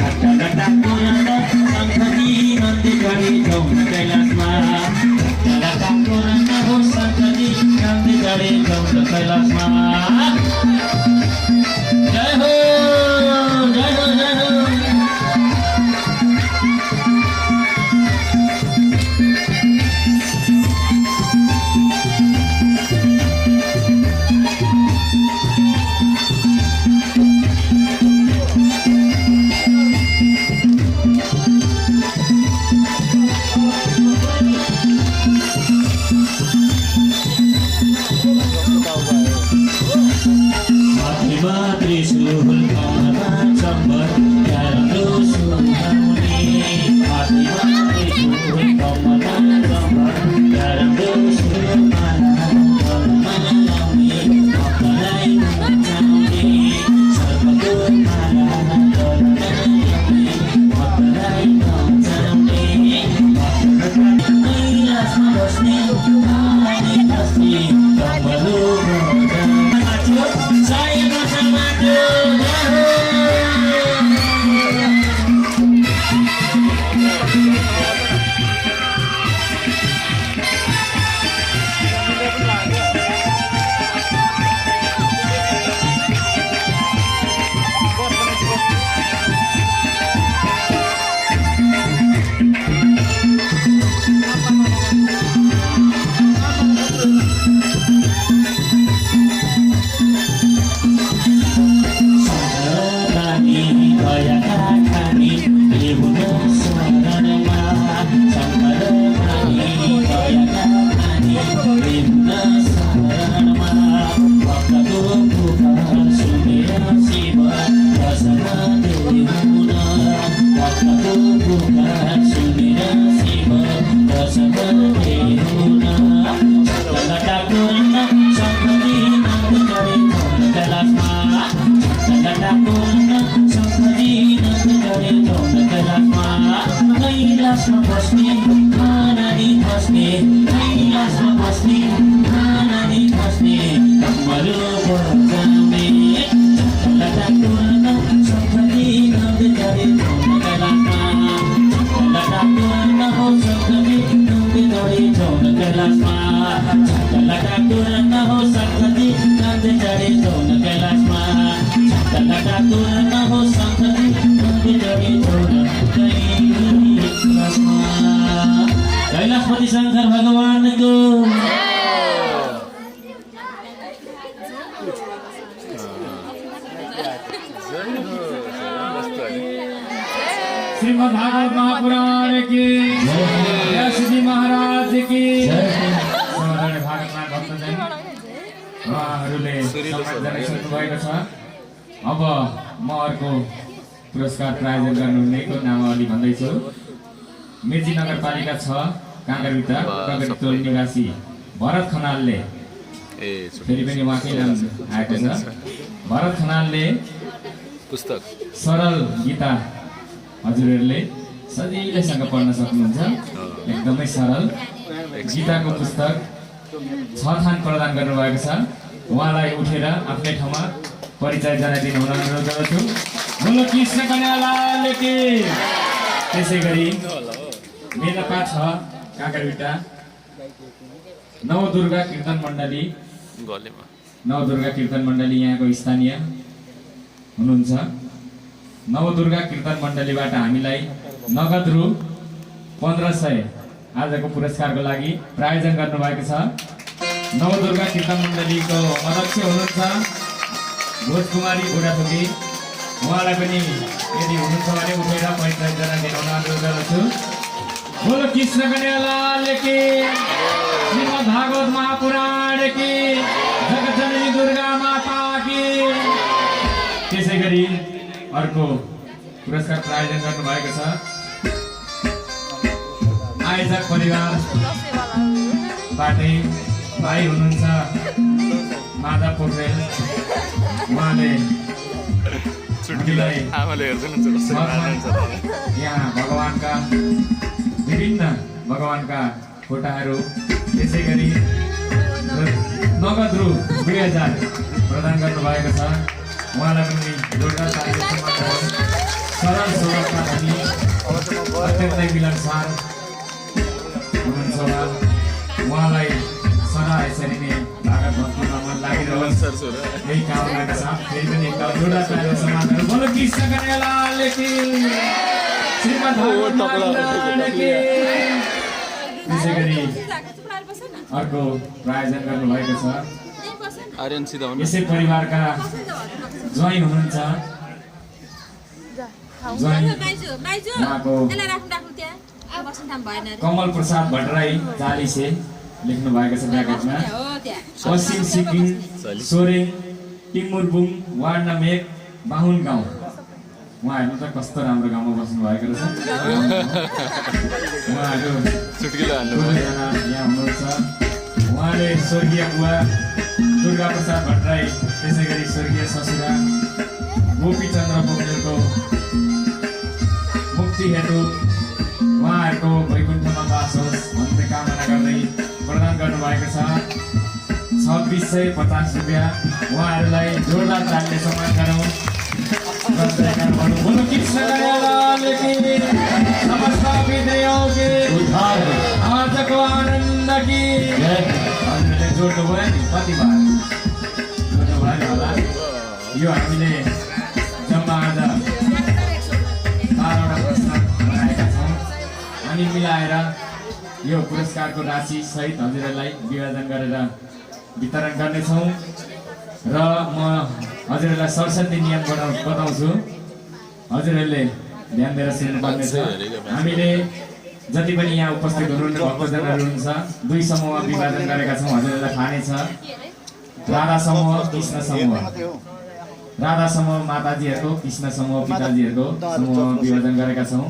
घट्टा घट्टाको रन्द शङ्खदी नन्दी गरी जाउँ न कैलाशमा घट्टा घट्टाको रन्द हो शङ्खदी नन्दी गरी जाउँ न कैलाशमा जय हो जय हो जय हो कैलाशपति शंकर भगवान को श्रीमद् भागवत महापुराण की व्यासजी महाराज की भागवतमा भक्तजन उहाँहरूले सम्मान सुन्नुभएको छ। अब म अर्को पुरस्कार प्रायोजन गर्नुहुनेको नामावली भन्दैछु। मिर्जी नगरपालिका 6 काँकरभित्र प्रगतिटोल निवासी भरत खनालले फेरि पनि उहाँकै नाम आएको छ। भरत खनालले पुस्तक सरल गीता हजुरहरूले सजिलैसँग पढ्न सक्नुहुन्छ। एकदमै सरल गीताको पुस्तक 6 थान प्रदान गर्नुभएको छ। उहाँलाई उठेर आफ्नै ठाउँमा परिचय जनाइदिनु हुन अनुरोध गर्दछु। बोलो कृष्ण कन्यालाल की। त्यसै गरी मेलपा 6 काँकरभिट्टा नवदुर्गा कीर्तन मण्डली यहाँको स्थानीय हुनुहुन्छ। नवदुर्गा कीर्तन मण्डलीबाट हामीलाई नगद रु 1500 आजको पुरस्कारको लागि प्रायोजन गर्नुभएको छ। नवदुर्गा कीर्तन मण्डलीको अध्यक्ष हुनुहुन्छ भोजकुमारी बुढाथोकी। उहाँलाई पनि यदि हुनुहुन्छ भने उठेर परिचय जनाइदिनु हुन अनुरोध गर्दछु। बोलो कृष्ण कन्यालाल की। श्रीमद् भागवत महापुराण की। जगतजननी दुर्गा माता की। त्यसै गरी अर्को पुरस्कार प्रायोजन गर्नुभएको छ आयोजक परिवारबाटै भाइ हुनुहुन्छ माधव पोखरेल। उहाँले यहाँ भगवानका फोटाहरू त्यसै गरी नगद रु 2000 प्रदान गर्नुभएको छ। उहाँलाई पनि जोरदार ताली समात्नुहोस्। सरल स्वभावका धनी अत्यन्तै मिलनसार हुनुहुन्छ उहाँ। उहाँलाई सदा यसरी नै भागवत भक्तिमा मन लागिरहोस् यही कामनाका साथ फेरि पनि एकताल जोरदार ताली समात्नुहोस्। बोलो कृष्ण कन्हैयालाल की, श्रीमद् भागवत महापुराण की। त्यसै गरी अर्को प्रायोजन गर्नुभएको छ आर्यन सिधाउनु। यसै परिवारका ज्वाइँ हुनुहुन्छ। ज्वाइँ उहाँको कमल प्रसाद भट्टराई 40 लेख्नु भएको छ ब्याकेटमा। पश्चिम सिक्किम सोरेङ टिमुरबुङ वार्ड नम्बर 1 बाहुन गाउँ। उहाँ हेर्नु त कस्तो राम्रो गाउँमा बस्नु भएको रहेछ। उहाँहरू दुवैजना यहाँ हुनुहुन्छ। उहाँले स्वर्गीय बुवा दुर्गा प्रसाद भट्टराई, त्यसै गरी स्वर्गीय ससुरा गोपीचन्द्र पोखरेलको मुक्ति हेतु उहाँहरूको वैकुण्ठमा बास होस् भन्ने कामना गर्दै प्रदान गर्नुभएको छ 2650 रुपियाँ। उहाँहरूलाई जोरदार तालीले सम्मान गरौँ। बोलो कृष्ण कन्हैयालाल की, समस्त विद्याओं के उद्धार आजको आनन्द की। हजुरले जोड्नु भयो नि कति बार जोड्नु भयो होला। यो हामीले जम्मा आज 12वटा प्रश्न बनाएका छौँ अनि मिलाएर यो पुरस्कारको राशि सहित हजुरहरूलाई विभाजन गरेर वितरण गर्नेछौँ। र म हजुरहरूलाई सरस्वती नियम बताउँछु, हजुरहरूले ध्यान दिएर सुन्नुपर्ने छ। हामीले जति पनि यहाँ उपस्थित हुनुहुने भक्तजनहरू हुनुहुन्छ 2 समूहमा विभाजन गरेका छौँ। हजुरहरूलाई थाहा नै छ, राधा समूह कृष्ण समूह। राधा समूह माताजीहरूको, कृष्ण समूह पिताजीहरूको समूहमा विभाजन गरेका छौँ।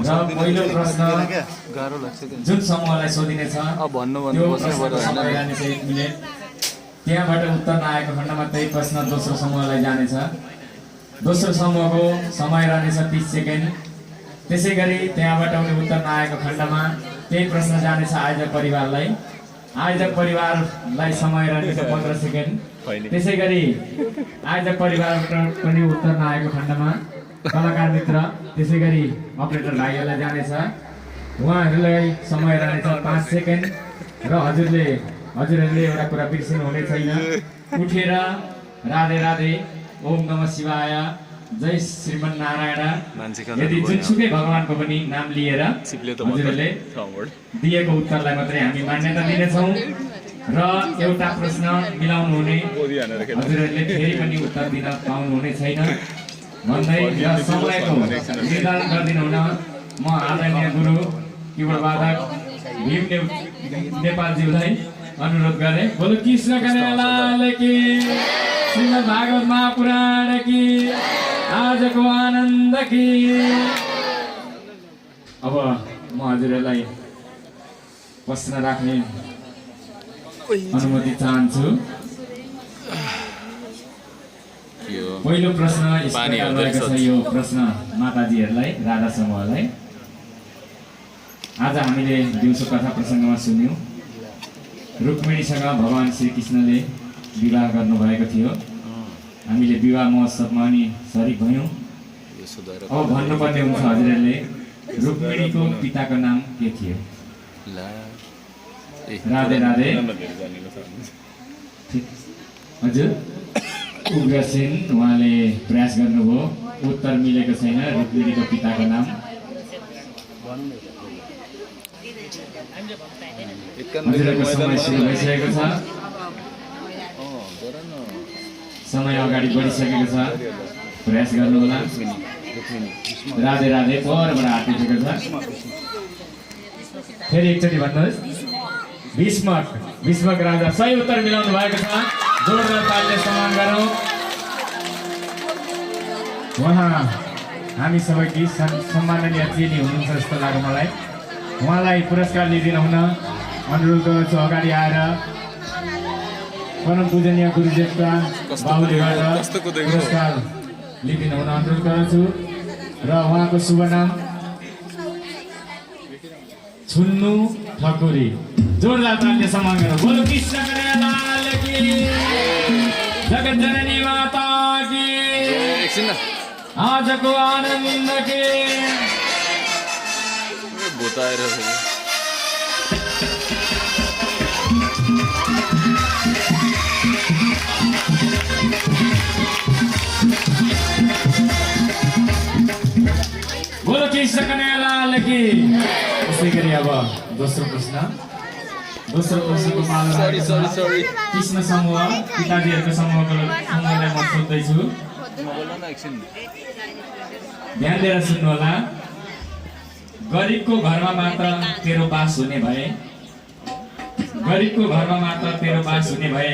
र पहिलो प्रश्न जुन समूहलाई सोधिनेछ त्यो प्रश्नको समय रहनेछ 1 मिनेट। त्यहाँबाट उत्तर नआएको खण्डमा त्यही प्रश्न दोस्रो समूहलाई जानेछ। दोस्रो समूहको समय रहनेछ 30 सेकेन्ड। त्यसै गरी त्यहाँबाट उनी उत्तर नआएको खण्डमा त्यही प्रश्न जानेछ आयोजक परिवारलाई। आयोजक परिवारलाई समय रहनेछ 15 सेकेन्ड। त्यसै गरी आयोजक परिवारबाट पनि उत्तर नआएको खण्डमा कलाकार मित्र, त्यसै गरी अपरेटर भाइहरूलाई जानेछ। उहाँहरूलाई समय रहनेछ 5 सेकेन्ड। र हजुरहरूले एउटा कुरा बिर्सिनु हुने छैन, उठेर राधे राधे, ओम नमः शिवाय, जय श्रीमन नारायण यदि जुनसुकै भगवानको पनि नाम लिएर हजुरहरूले दिएको उत्तरलाई मात्रै हामी मान्यता दिनेछौँ। र एउटा प्रश्न मिलाउनु हुने, हजुरहरूले फेरि पनि उत्तर दिन पाउनु हुने छैन भन्दै र समयको निर्धारण गरिदिनु हुन म आदरणीय गुरु किबोर्डवादक भीम नेपालज्यूलाई अनुरोध गरे। बोलो कृष्ण कन्हैयालाल की, श्रीमद् भागवत महापुराण की, आजको आनन्द की। अब म हजुरहरूलाई प्रश्न राख्ने अनुमति चाहन्छु। पहिलो प्रश्न यस प्रकार रहेको छ। यो प्रश्न माताजीहरूलाई, राधा समूहलाई। आज हामीले दिउँसो कथा प्रसङ्गमा सुन्यौँ, रुक्मिणीसँग भगवान श्रीकृष्णले विवाह गर्नुभएको थियो। हामीले विवाह महोत्सवमा पनि सरिक भयौँ। अब भन्नुपर्ने हुन्छ हजुरहरूले, रुक्मिणीको पिताको नाम के थियो? राधे राधे। हजुर उग्रसेन, उहाँले प्रयास गर्नुभयो, उत्तर मिलेको छैन। रुक्मिणीको पिताको नाम हजुरहरूको समय सुरु भइसकेको छ। समय अगाडि बढिसकेको छ, प्रयास गर्नुहोला। राधे राधे परबाट हात उठेको छ। फेरि एकचोटि भन्नुहोस्। भीष्मक राजा सही उत्तर मिलाउनु भएको छ। जोरदार तालीले सम्मान गरौँ। उहाँ हामी सबैकी सम्माननीय चेली हुनुहुन्छ जस्तो लाग्यो मलाई। उहाँलाई पुरस्कार लिइदिनु हुन अनुरोध गर्छु। अगाडि आएर परम पूजनीय गुरुदेवका बाहुलीबाट पुरस्कार लिइदिनु हुन अनुरोध गर्छु। र उहाँको शुभ नाम छुन्नु ठकुरी। जोरदार तालीले सम्मान गरौँ। बोलो कृष्ण कन्हैयालाल जगत जननी माता की एकछिन न आजको आनन्द के भूत आएर फेरि बोलो कृष्ण कन्हैयालाल की। त्यसै गरी अब दोस्रो प्रश्नको पालो सरी कृष्ण समूह पिताजीहरूको समूहलाई म सोध्दैछु। बोल्न न एकछिन ध्यान दिएर सुन्नुहोला। गरिबको घरमा मात्र तेरो बास हुने भए, गरिबको घरमा मात्र तेरो बास हुने भए,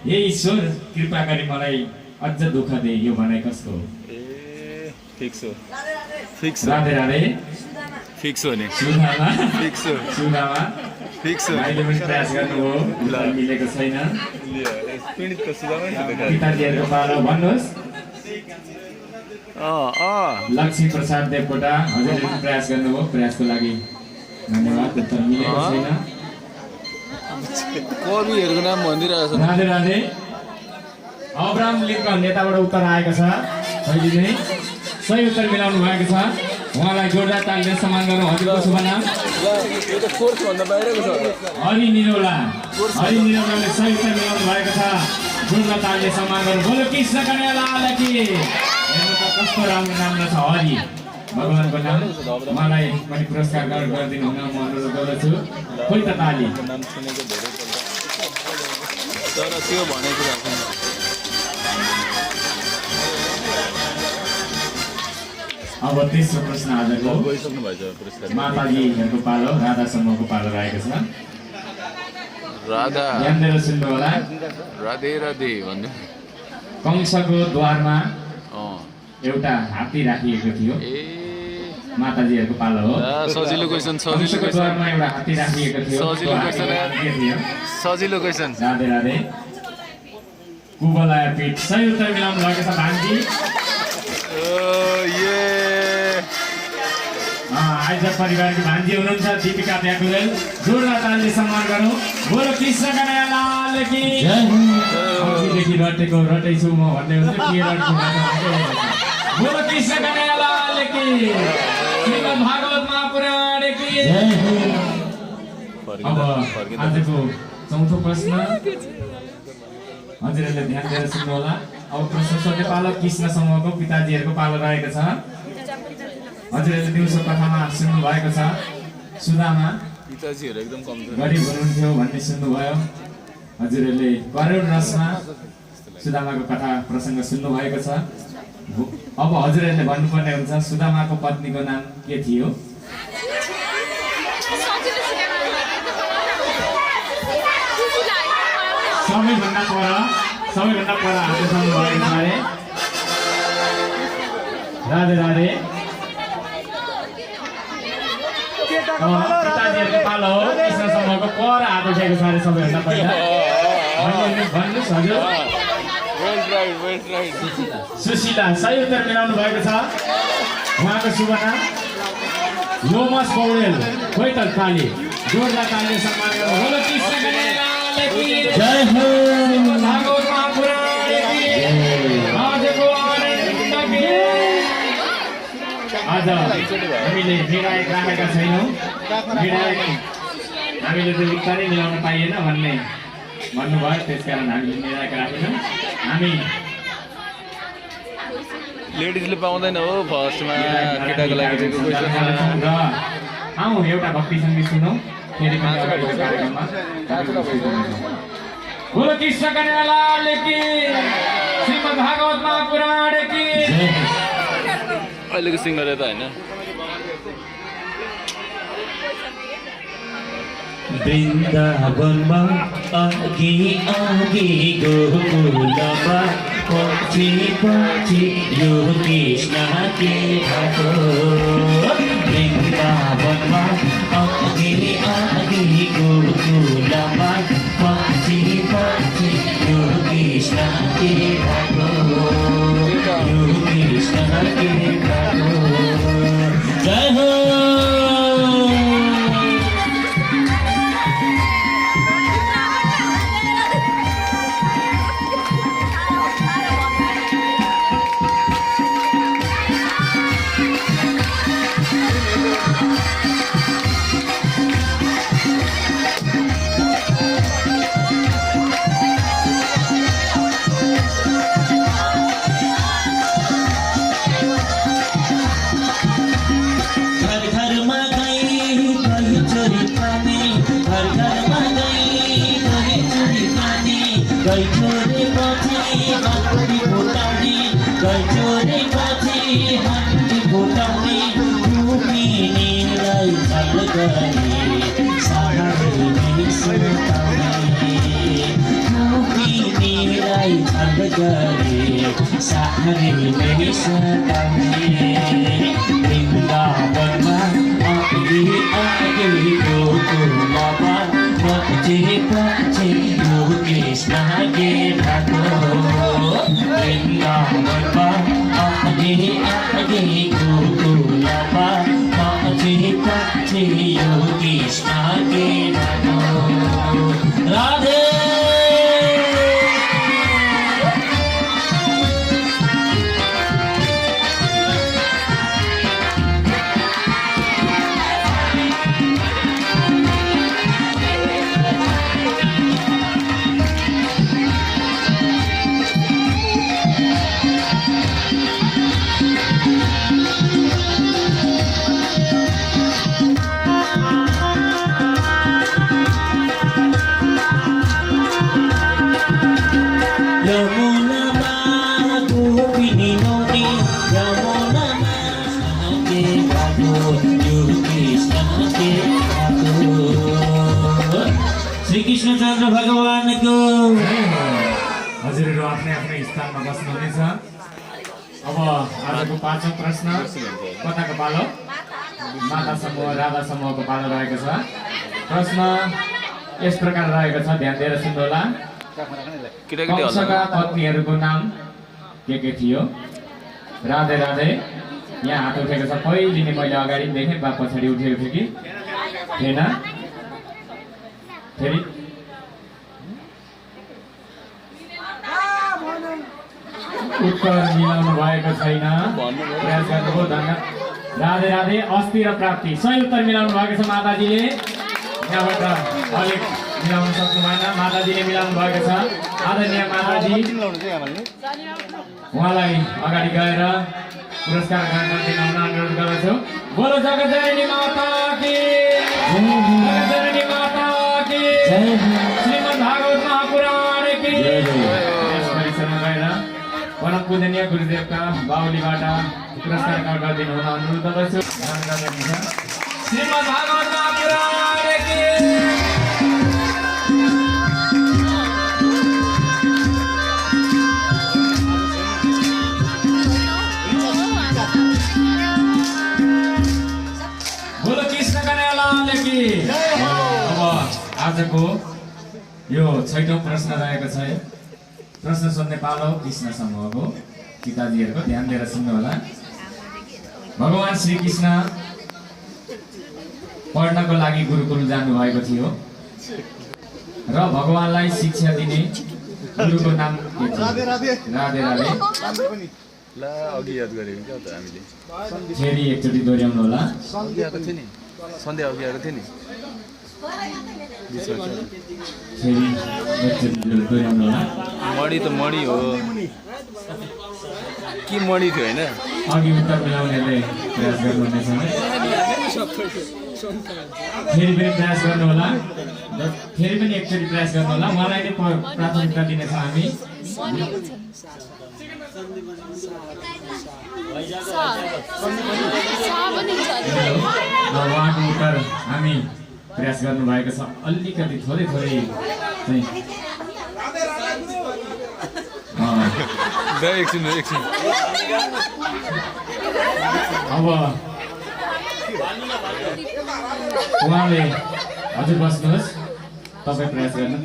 हे ईश्वर कृपा गरी मलाई अझ दुःख दे। यो भनाइ कसको हो? ए फिक्स हो राधे राधे। फिक्स हो नि सुधामा फिक्स हो सुधामा फिक्स हो भाइले पनि प्रयास गर्नुभयो, उत्तर मिलेको छैन। पीडितको सुधामै पिताजीहरूको पालो भन्नुहोस्। लक्ष्मी प्रसाद देवकोटा हजुरले पनि प्रयास गर्नुभयो, प्रयासको लागि धन्यवाद। उत्तर मिलेको छैन। कविहरूको नाम भनिदिइरहेको छ राधे राधे। अब्राहम लिङ्कन नेताबाट उत्तर आएको छ। अहिले नै सही उत्तर मिलाउनु भएको छ। उहाँलाई जोरदार तालिले सम्मान गरौँ। हजुरको शुभ नाम? यो त कोर्स भन्दा बाहिरको छ हरि निरौलाले सही उत्तर मिलाउनु भएको छ। जोरदार तालिले सम्मान गरौँ। बोलो कृष्ण कन्हैयालाल की। हेर्नु त कस्तो राम्रो नाम छ, हरि भगवानको नाम। उहाँलाई पनि पुरस्कार गरिदिनु हुन म अनुरोध गर्दछु। खोइ त ताली। नाम सुनेको धेरै तर त्यो भनेको राख्नु अब तेस्रो प्रश्न आजको गइसक्नु भएछ पुरस्कार माताजीहरूको पालो, राधा समूहको पालो रहेको छ। राधा ध्यान दिएर सुन्नु होला। राधे राधे भन्नु कंसको द्वारमा अँ एउटा हात्ती राखिएको थियो। ए माताजीहरूको पालो हो। सजिलो क्वेसन कंसको द्वारमा एउटा हात्ती राखिएको थियो। सजिलो क्वेसन के थियो? सजिलो क्वेसन राधे राधे। कुबलाया पीठ सही उत्तर मिलाउनु भएको छ भान्जी। आइज परिवारकी भान्जी हुनुहुन्छ दीपिका प्याकुरेल। जोरदार तालीले सम्मान गरौँ। बोलो कृष्ण कन्हैयालाल की। अघिदेखि रटेछु म भन्ने हुन्छ के रट्छु। बोलो कृष्ण कन्हैयालाल की। श्रीमद् भागवत महापुराण की। अब आजको चौथो प्रश्न हजुरहरूले ध्यान दिएर सुन्नु होला। अब प्रश्न सोध्ने पालो कृष्ण समूहको पिताजीहरूको पालो रहेको छ। हजुरहरूले दिउँसो कथामा सुन्नु भएको छ। सुदामा पिताजीहरू एकदम कमजोर गरिब हुनुहुन्थ्यो भन्ने सुन्नुभयो। हजुरहरूले करोड रसमा सुदामाको कथा प्रसङ्ग सुन्नु भएको छ। अब हजुरहरूले भन्नुपर्ने हुन्छ सुदामाको पत्नीको नाम के थियो? सबैभन्दा पर हात उठाउनु भएको छ अरे। राधे राधे। पिताजीहरूको पालो हो। कृष्ण समूहको पर हात उठाएको छ अरे सबैभन्दा पहिला। भन्नुहोस् हजुर। सुशीला सही उत्तर मिलाउनु भएको छ। उहाँको शुभ नाम लोमस पौडेल। खोइ त ताली। जोरदार तालीले सम्मान गर्नु। बोलो कृष्ण कन्हैयालाल की। जय हो। भागवत महापुराण की। आजको आनन्द की। आज हामीले निर्णायक राखेका छैनौँ। हामीले त उत्तरै मिलाउन पाइएन भन्नुभयो। त्यसकारण हामीले निर्णायक राखेनौँ। हामी लेडिजले पाउँदैन हो फर्स्टमा केटाको लागि दिएको क्वेसन। आउँ एउटा भक्ति सङ्गीत सुनौँ फेरि पनि अगाडिको कार्यक्रममा। बोलो कृष्ण कन्हैयालाल की। श्रीमद् भागवत महापुराण की। अहिलेको सिङ्गर त होइन वृन्दावनमा अघि गोकुलमा पछि यो कृष्ण के भएको। वृन्दावनमा अघि गोकुलमा पछि यो कृष्ण के भएको। यो कृष्ण के भएको। जय हो। गई छोरे पछि हातले फुटाउने गई छोरे पछि हातले फुटाउने रुपिनेलाई छल गरे साहारे सुताउने रुपिनेलाई छल गरे साहारे सुताउने वृन्दावनमा अघि अघि गोकुलमा पछि पछि यो कृष्ण के ठाको वृन्दावनमा अघि अघि गोकुलमा पछि पछि यो कृष्ण के ठाको राधे श्री कृष्णचन्द्र भगवानको हजुरहरू आफ्नै आफ्नै स्थानमा बस्नुहुनेछ। अब आजको पाँचौं प्रश्न कताको पालो? माता समूह राधा समूहको पालो रहेको छ। प्रश्न यस प्रकार रहेको छ, ध्यान दिएर सुन्नुहोला। कंसका पत्नीहरूको नाम के थियो? राधे राधे। यहाँ हात उठेको छ, पहिले नै मैले अगाडि देखेँ, बा पछाडि उठेको थियो कि थिएन? फेरि उत्तर मिलाउनु भएको छैन, प्रयास गर्नुभयो, धन्यवाद। राधे राधे। अस्ति र प्राप्ति सही उत्तर मिलाउनु भएको छ माताजीले। यहाँबाट अलिक मिलाउन सक्नु भएन, माताजीले मिलाउनु भएको छ। आदरणीय माताजी, उहाँलाई अगाडि गएर पुरस्कार ग्रहण गर्न अनुरोध गर्दछु। बोलो जगतजननी माता की, जगतजननी माता की, श्रीमद् भागवत महापुराण की। यस परिसरमा गएर परम पूजनीय गुरुदेवका बाहुलीबाट पुरस्कार ग्रहण गरिदिनु हुन अनुरोध गर्दछु। श्रीमद् भागवत महापुराण की। बोलो कृष्ण कन्हैयालाल की। अब आजको यो 6औं प्रश्न रहेको छ। प्रश्न सोध्ने पालो कृष्ण समूहको पिताजीहरूको, ध्यान दिएर सुन्नु होला। भगवान श्री कृष्ण पढ्नको लागि गुरुकुल जानुभएको थियो र भगवानलाई शिक्षा दिने गुरुको नाम के थियो? राधे राधे। ल अघि याद गरेको क्या त हामीले। फेरि एकचोटि दोहोऱ्याउनु होला। सन्ध्या अघि आएको थियो नि। फेरि एकचोटि दोहोऱ्याउनु होला। मणि त मणि हो कि मणि थियो होइन? अघि उत्तर मिलाउनेले प्रयास गर्नुहुनेछ। फेरि पनि प्रयास गर्नु होला, फेरि पनि एकचोटि प्रयास गर्नु होला। उहाँलाई नै प्राथमिकता दिनेछौँ हामी। उहाँको उत्तर हामी प्रयास गर्नुभएको छ। अलिकति थोरै थोरै चाहिँ एकछिन। अब उहाँले हजुर बस्नुहोस्, तपाईँ प्रयास गर्नु।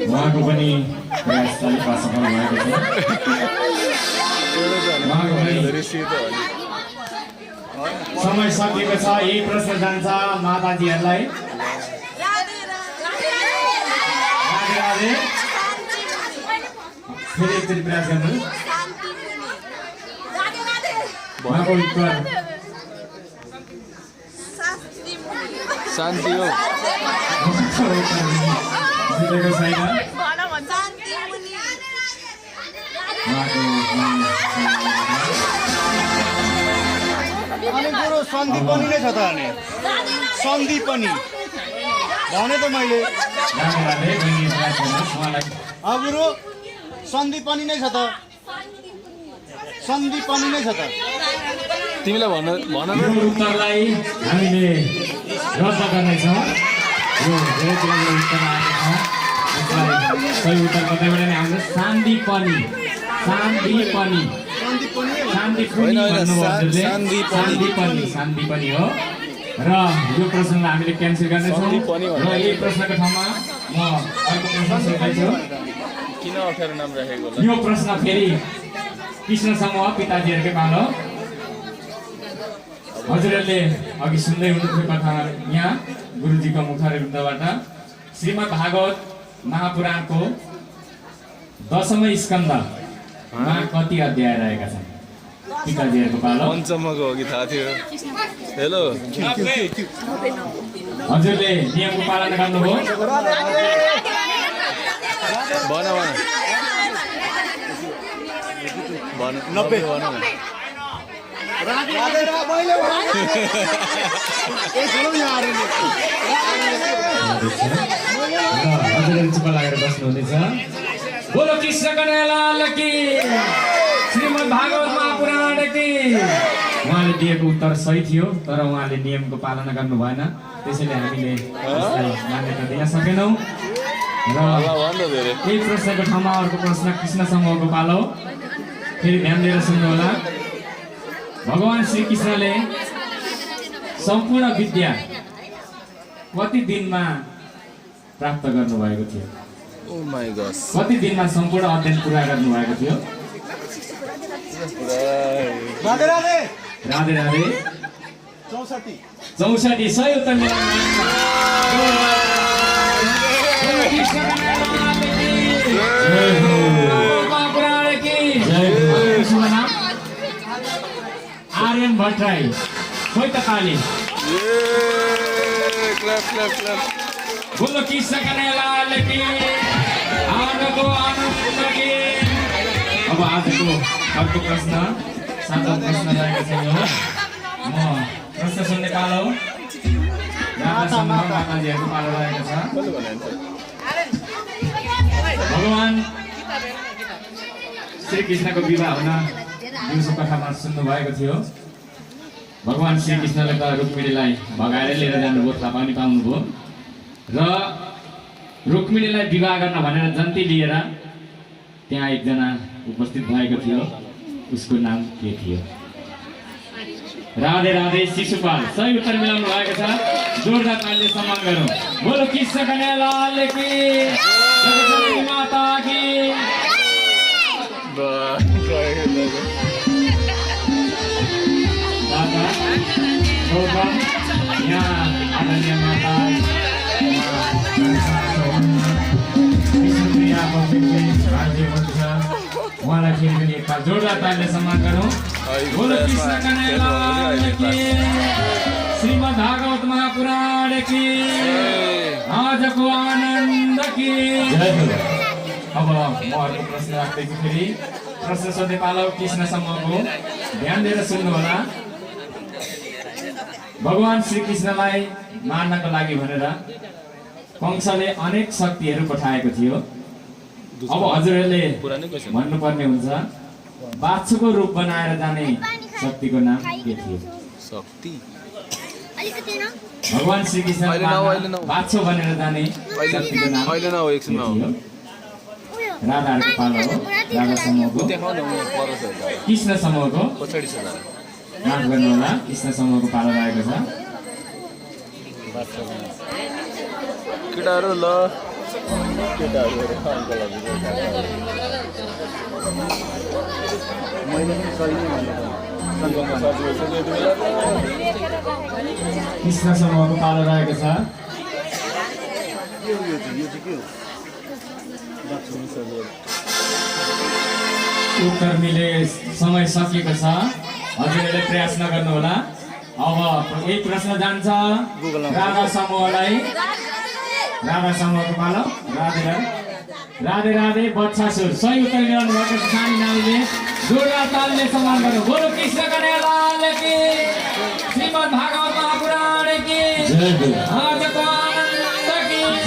उहाँको पनि प्रयास अलिक असफल भएको छ। उहाँको पनि समय सकिएको छ। यही प्रश्न जान्छ माताजीहरूलाई। राधे। फेरि एकचोटि प्रयास गर्नु। उहाँको उत्तर शान्ति हो। जितेको छैन। अनि गुरु सन्धि पनि नै छ त अनि सन्धि पनि भने त मैले राधे राधे बहिनी प्रयास गर्नुहोस् उहाँलाई गुरु सन्धि पनि नै छ त सन्धि पनि नै छ त तिमीलाई भन भन यो उत्तरलाई हामीले रद्द गर्नेछौँ यो धेरै कुराको उत्तर आएको छ यसलाई सही उत्तर कतैबाट नै आउँछ सान्दीपनी सान्दीपनी सान्दीपनी भन्नुभयो सान्दीपनी हो र यो प्रश्नलाई हामीले क्यान्सल गर्नेछौँ र यही प्रश्नको ठाउँमा म अर्को प्रश्न सोध्दैछु किन अप्ठ्यारो नाम राखेको होला यो प्रश्न फेरि कृष्ण समूह पिताजीहरूकै पालो हजुरहरूले अघि सुन्दै हुनुहुन्थ्यो कथा यहाँ गुरुजीको मुखारविन्दबाट श्रीमद् भागवत महापुराणको 10औं स्कन्धमा कति अध्याय रहेका छन् पिताजीहरूको पालो पञ्चमको अघि थाहा थियो हेलो हजुरले नियमको पालना गर्नुभयो भन भन 90 भन हजुरले चुप लागेर बस्नुहुनेछ बोलो कृष्ण कन्हैयालाल की श्रीमद् भागवत महापुराण की उहाँले दिएको उत्तर सही थियो तर उहाँले नियमको पालना गर्नु भएन त्यसैले हामीले यसलाई मान्यता दिन सकेनौँ र यही प्रश्नको ठाउँमा अर्को प्रश्न कृष्ण समूहको पालो फेरि ध्यान दिएर सुन्नुहोला भगवान श्री कृष्णले सम्पूर्ण विद्या कति दिनमा प्राप्त गर्नुभएको थियो ओ माय गॉड कति दिनमा सम्पूर्ण अध्ययन पुरा गर्नुभएको थियो राधे राधे राधे राधे 64 सही उत्तर आर्यन भट्टराई खोइ त ताली क्लैप क्लैप क्लैप बोलो कृष्ण कन्हैयालाल की आनन्दको आनन्द की अब आजको अर्को प्रश्न सातौं प्रश्न रहेको छ यो म प्रश्न सुन्ने पालो माताजीहरूको पालो रहेको छ भगवान श्री कृष्णको विवाह हुन दिउँसो कथामा सुन्नु भएको थियो भगवान श्री कृष्णले त रुक्मिणीलाई भगाएर लिएर जानुभयो थाहा पनि पाउनुभयो र रुक्मिणीलाई विवाह गर्न भनेर जन्ती लिएर त्यहाँ एकजना उपस्थित भएको थियो उसको नाम के थियो राधे राधे शिशुपाल सही उत्तर मिलाउनु भएको छ जोरदार तालीले सम्मान गरौँ बोलो कृष्ण कन्हैयालाल की जगदम्बे माता की दादा गौतम यहाँ आदरणीय माता उहाँलाई फेरि पनि एकताल जोरदार तालीले सम्मान गरौँ बोलो कृष्ण कन्हैयालाल की श्रीमद् भागवत महापुराण की आजको आनन्द की अब म अर्को प्रश्न राख्दैछु फेरि प्रश्न सोध्ने पालो कृष्ण समूहको ध्यान दिएर सुन्नु होला भगवान श्री कृष्णलाई मार्नको लागि भनेर कंसले अनेक शक्तिहरू पठाएको थियो अब हजुरहरूले भन्नुपर्ने हुन्छ बाछुको रूप बनाएर जाने शक्तिको नाम के थियो शक्ति भगवान श्री कृष्ण बाछो बनेर जाने शक्तिको नाम अहिले न हो एकछिन थियो राधाहरूको पालो हो राधा समूहको कृष्ण समूहको पछाडि छ माफ गर्नु होला कृष्ण समूहको पालो रहेको छ केटाहरू ल केटाहरू मैले पनि सही नै कृष्ण समूहको पालो रहेको छ यो चाहिँ के हो उत्तर मिले समय सकिएको छ हजुरहरूले प्रयास नगर्नु होला अब यही प्रश्न जान्छ राधा समूहलाई राधा समूहको पालो राधे राधे राधे बच्चासुर सही उत्तर मिलाउनु भएको छ सानी नानीले जोरदार तालीले सम्मान गर्नु बोलो कृष्ण कन्हैयालाल की श्रीमद् भागवत महापुराण की आजको आनन्द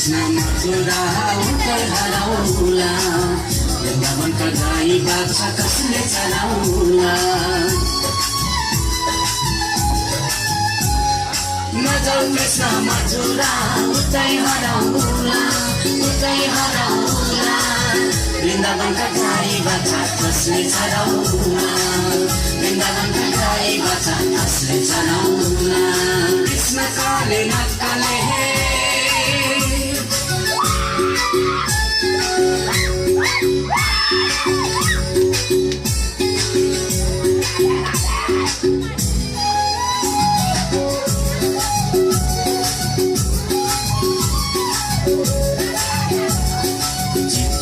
कृष्ण मथुरा उतै हराउला वृन्दावनका गाई बाछा कसले चलाउला नजाऊ कृष्ण मथुरा उतै हराउला वृन्दावनका गाई बाछा कसले चलाउला वृन्दावनका गाई बाछा कसले चलाउला कृष्ण काले नक्काले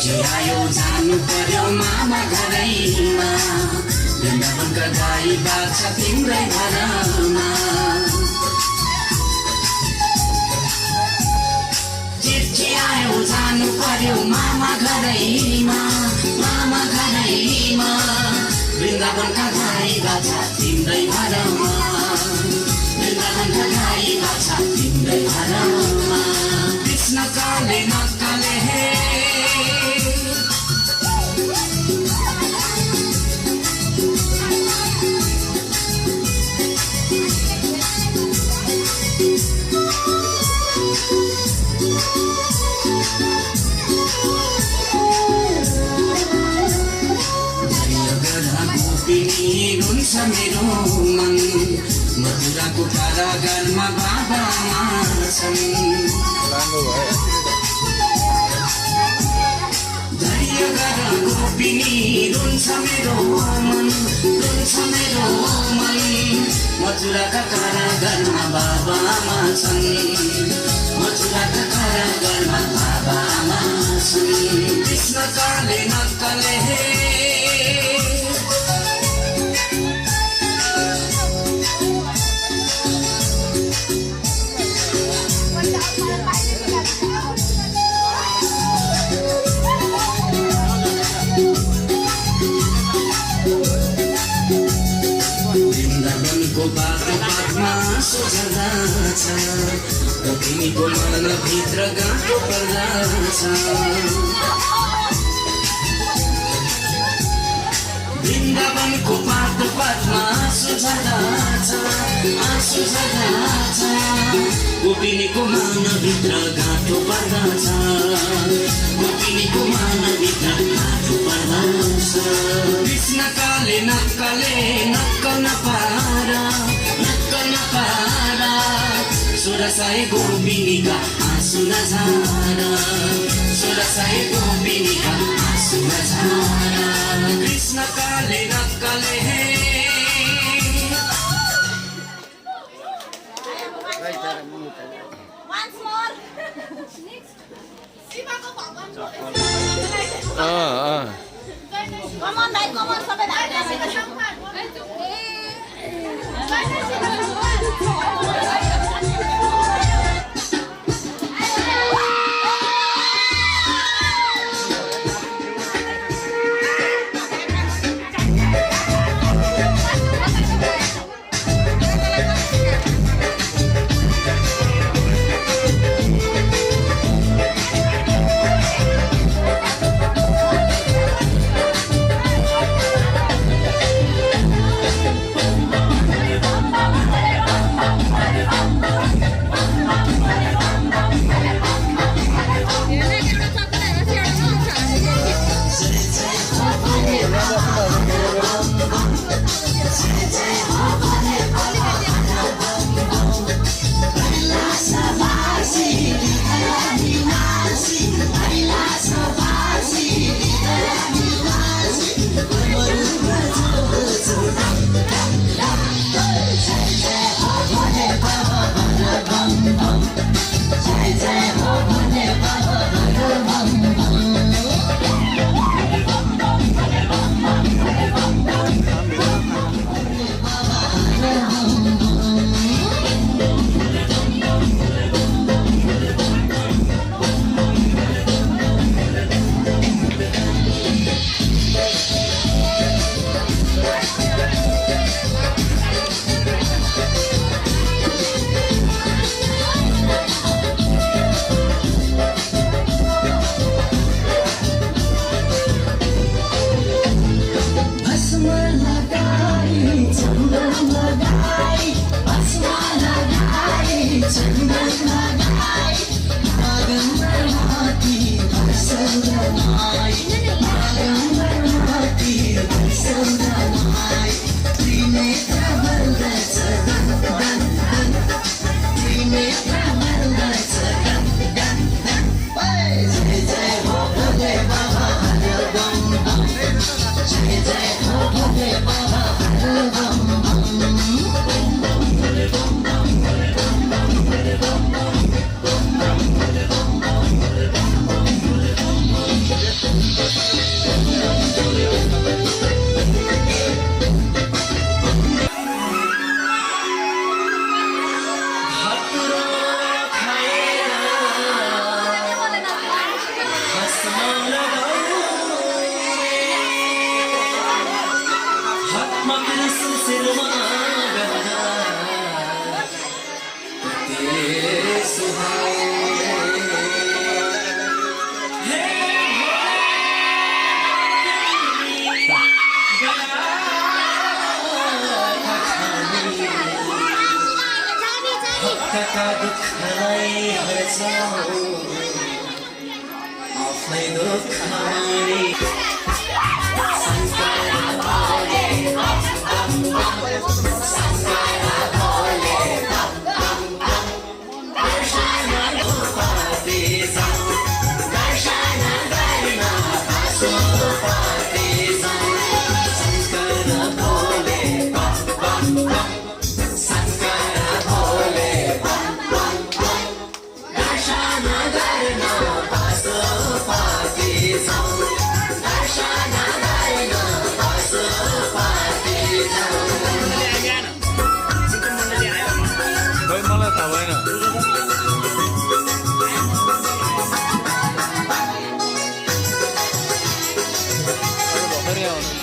आयो जानु पर्यो मामा घरैमा वृन्दावनका गाई बाछा तिम्रै घरमा चिठी आयो जानु पर्यो मामा घरैमा वृन्दावनका गाई बाछा तिम्रै घरमा वृन्दावनका गाई बाछा तिम्रै घरमा कृष्ण काले नक्काले हे रुन्छ मेरो मन मथुराको कारागारमा बाबा छन् धैर्य गर गोपिनी रुन्छ मेरो मन मथुराका कारागारमा बाबा छन् मथुराका कारागारमा बाबा छन् कृष्ण काले नक्काले हे वृन्दावनको बाटो बाटमा सुझ्दछ तिमीको मनभित्र गाँठो पर्दछ वृन्दावनको बाटो बाटमा सुझ्दछ गोपिनीको मनभित्र गाँठो पर्दछ गोपिनीको मनभित्र गाँठो पर्दछ कृष्ण काले नक्काले नक्क नपारा सुरसाई गोपिनीका आँसु नझारा सुरसाई गोपिनीका आँसु नझारा कृष्ण काले नक्काले हे खै मलाई थाहा भएन भर्खरै आउनु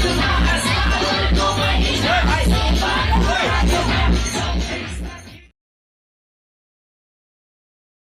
Bye.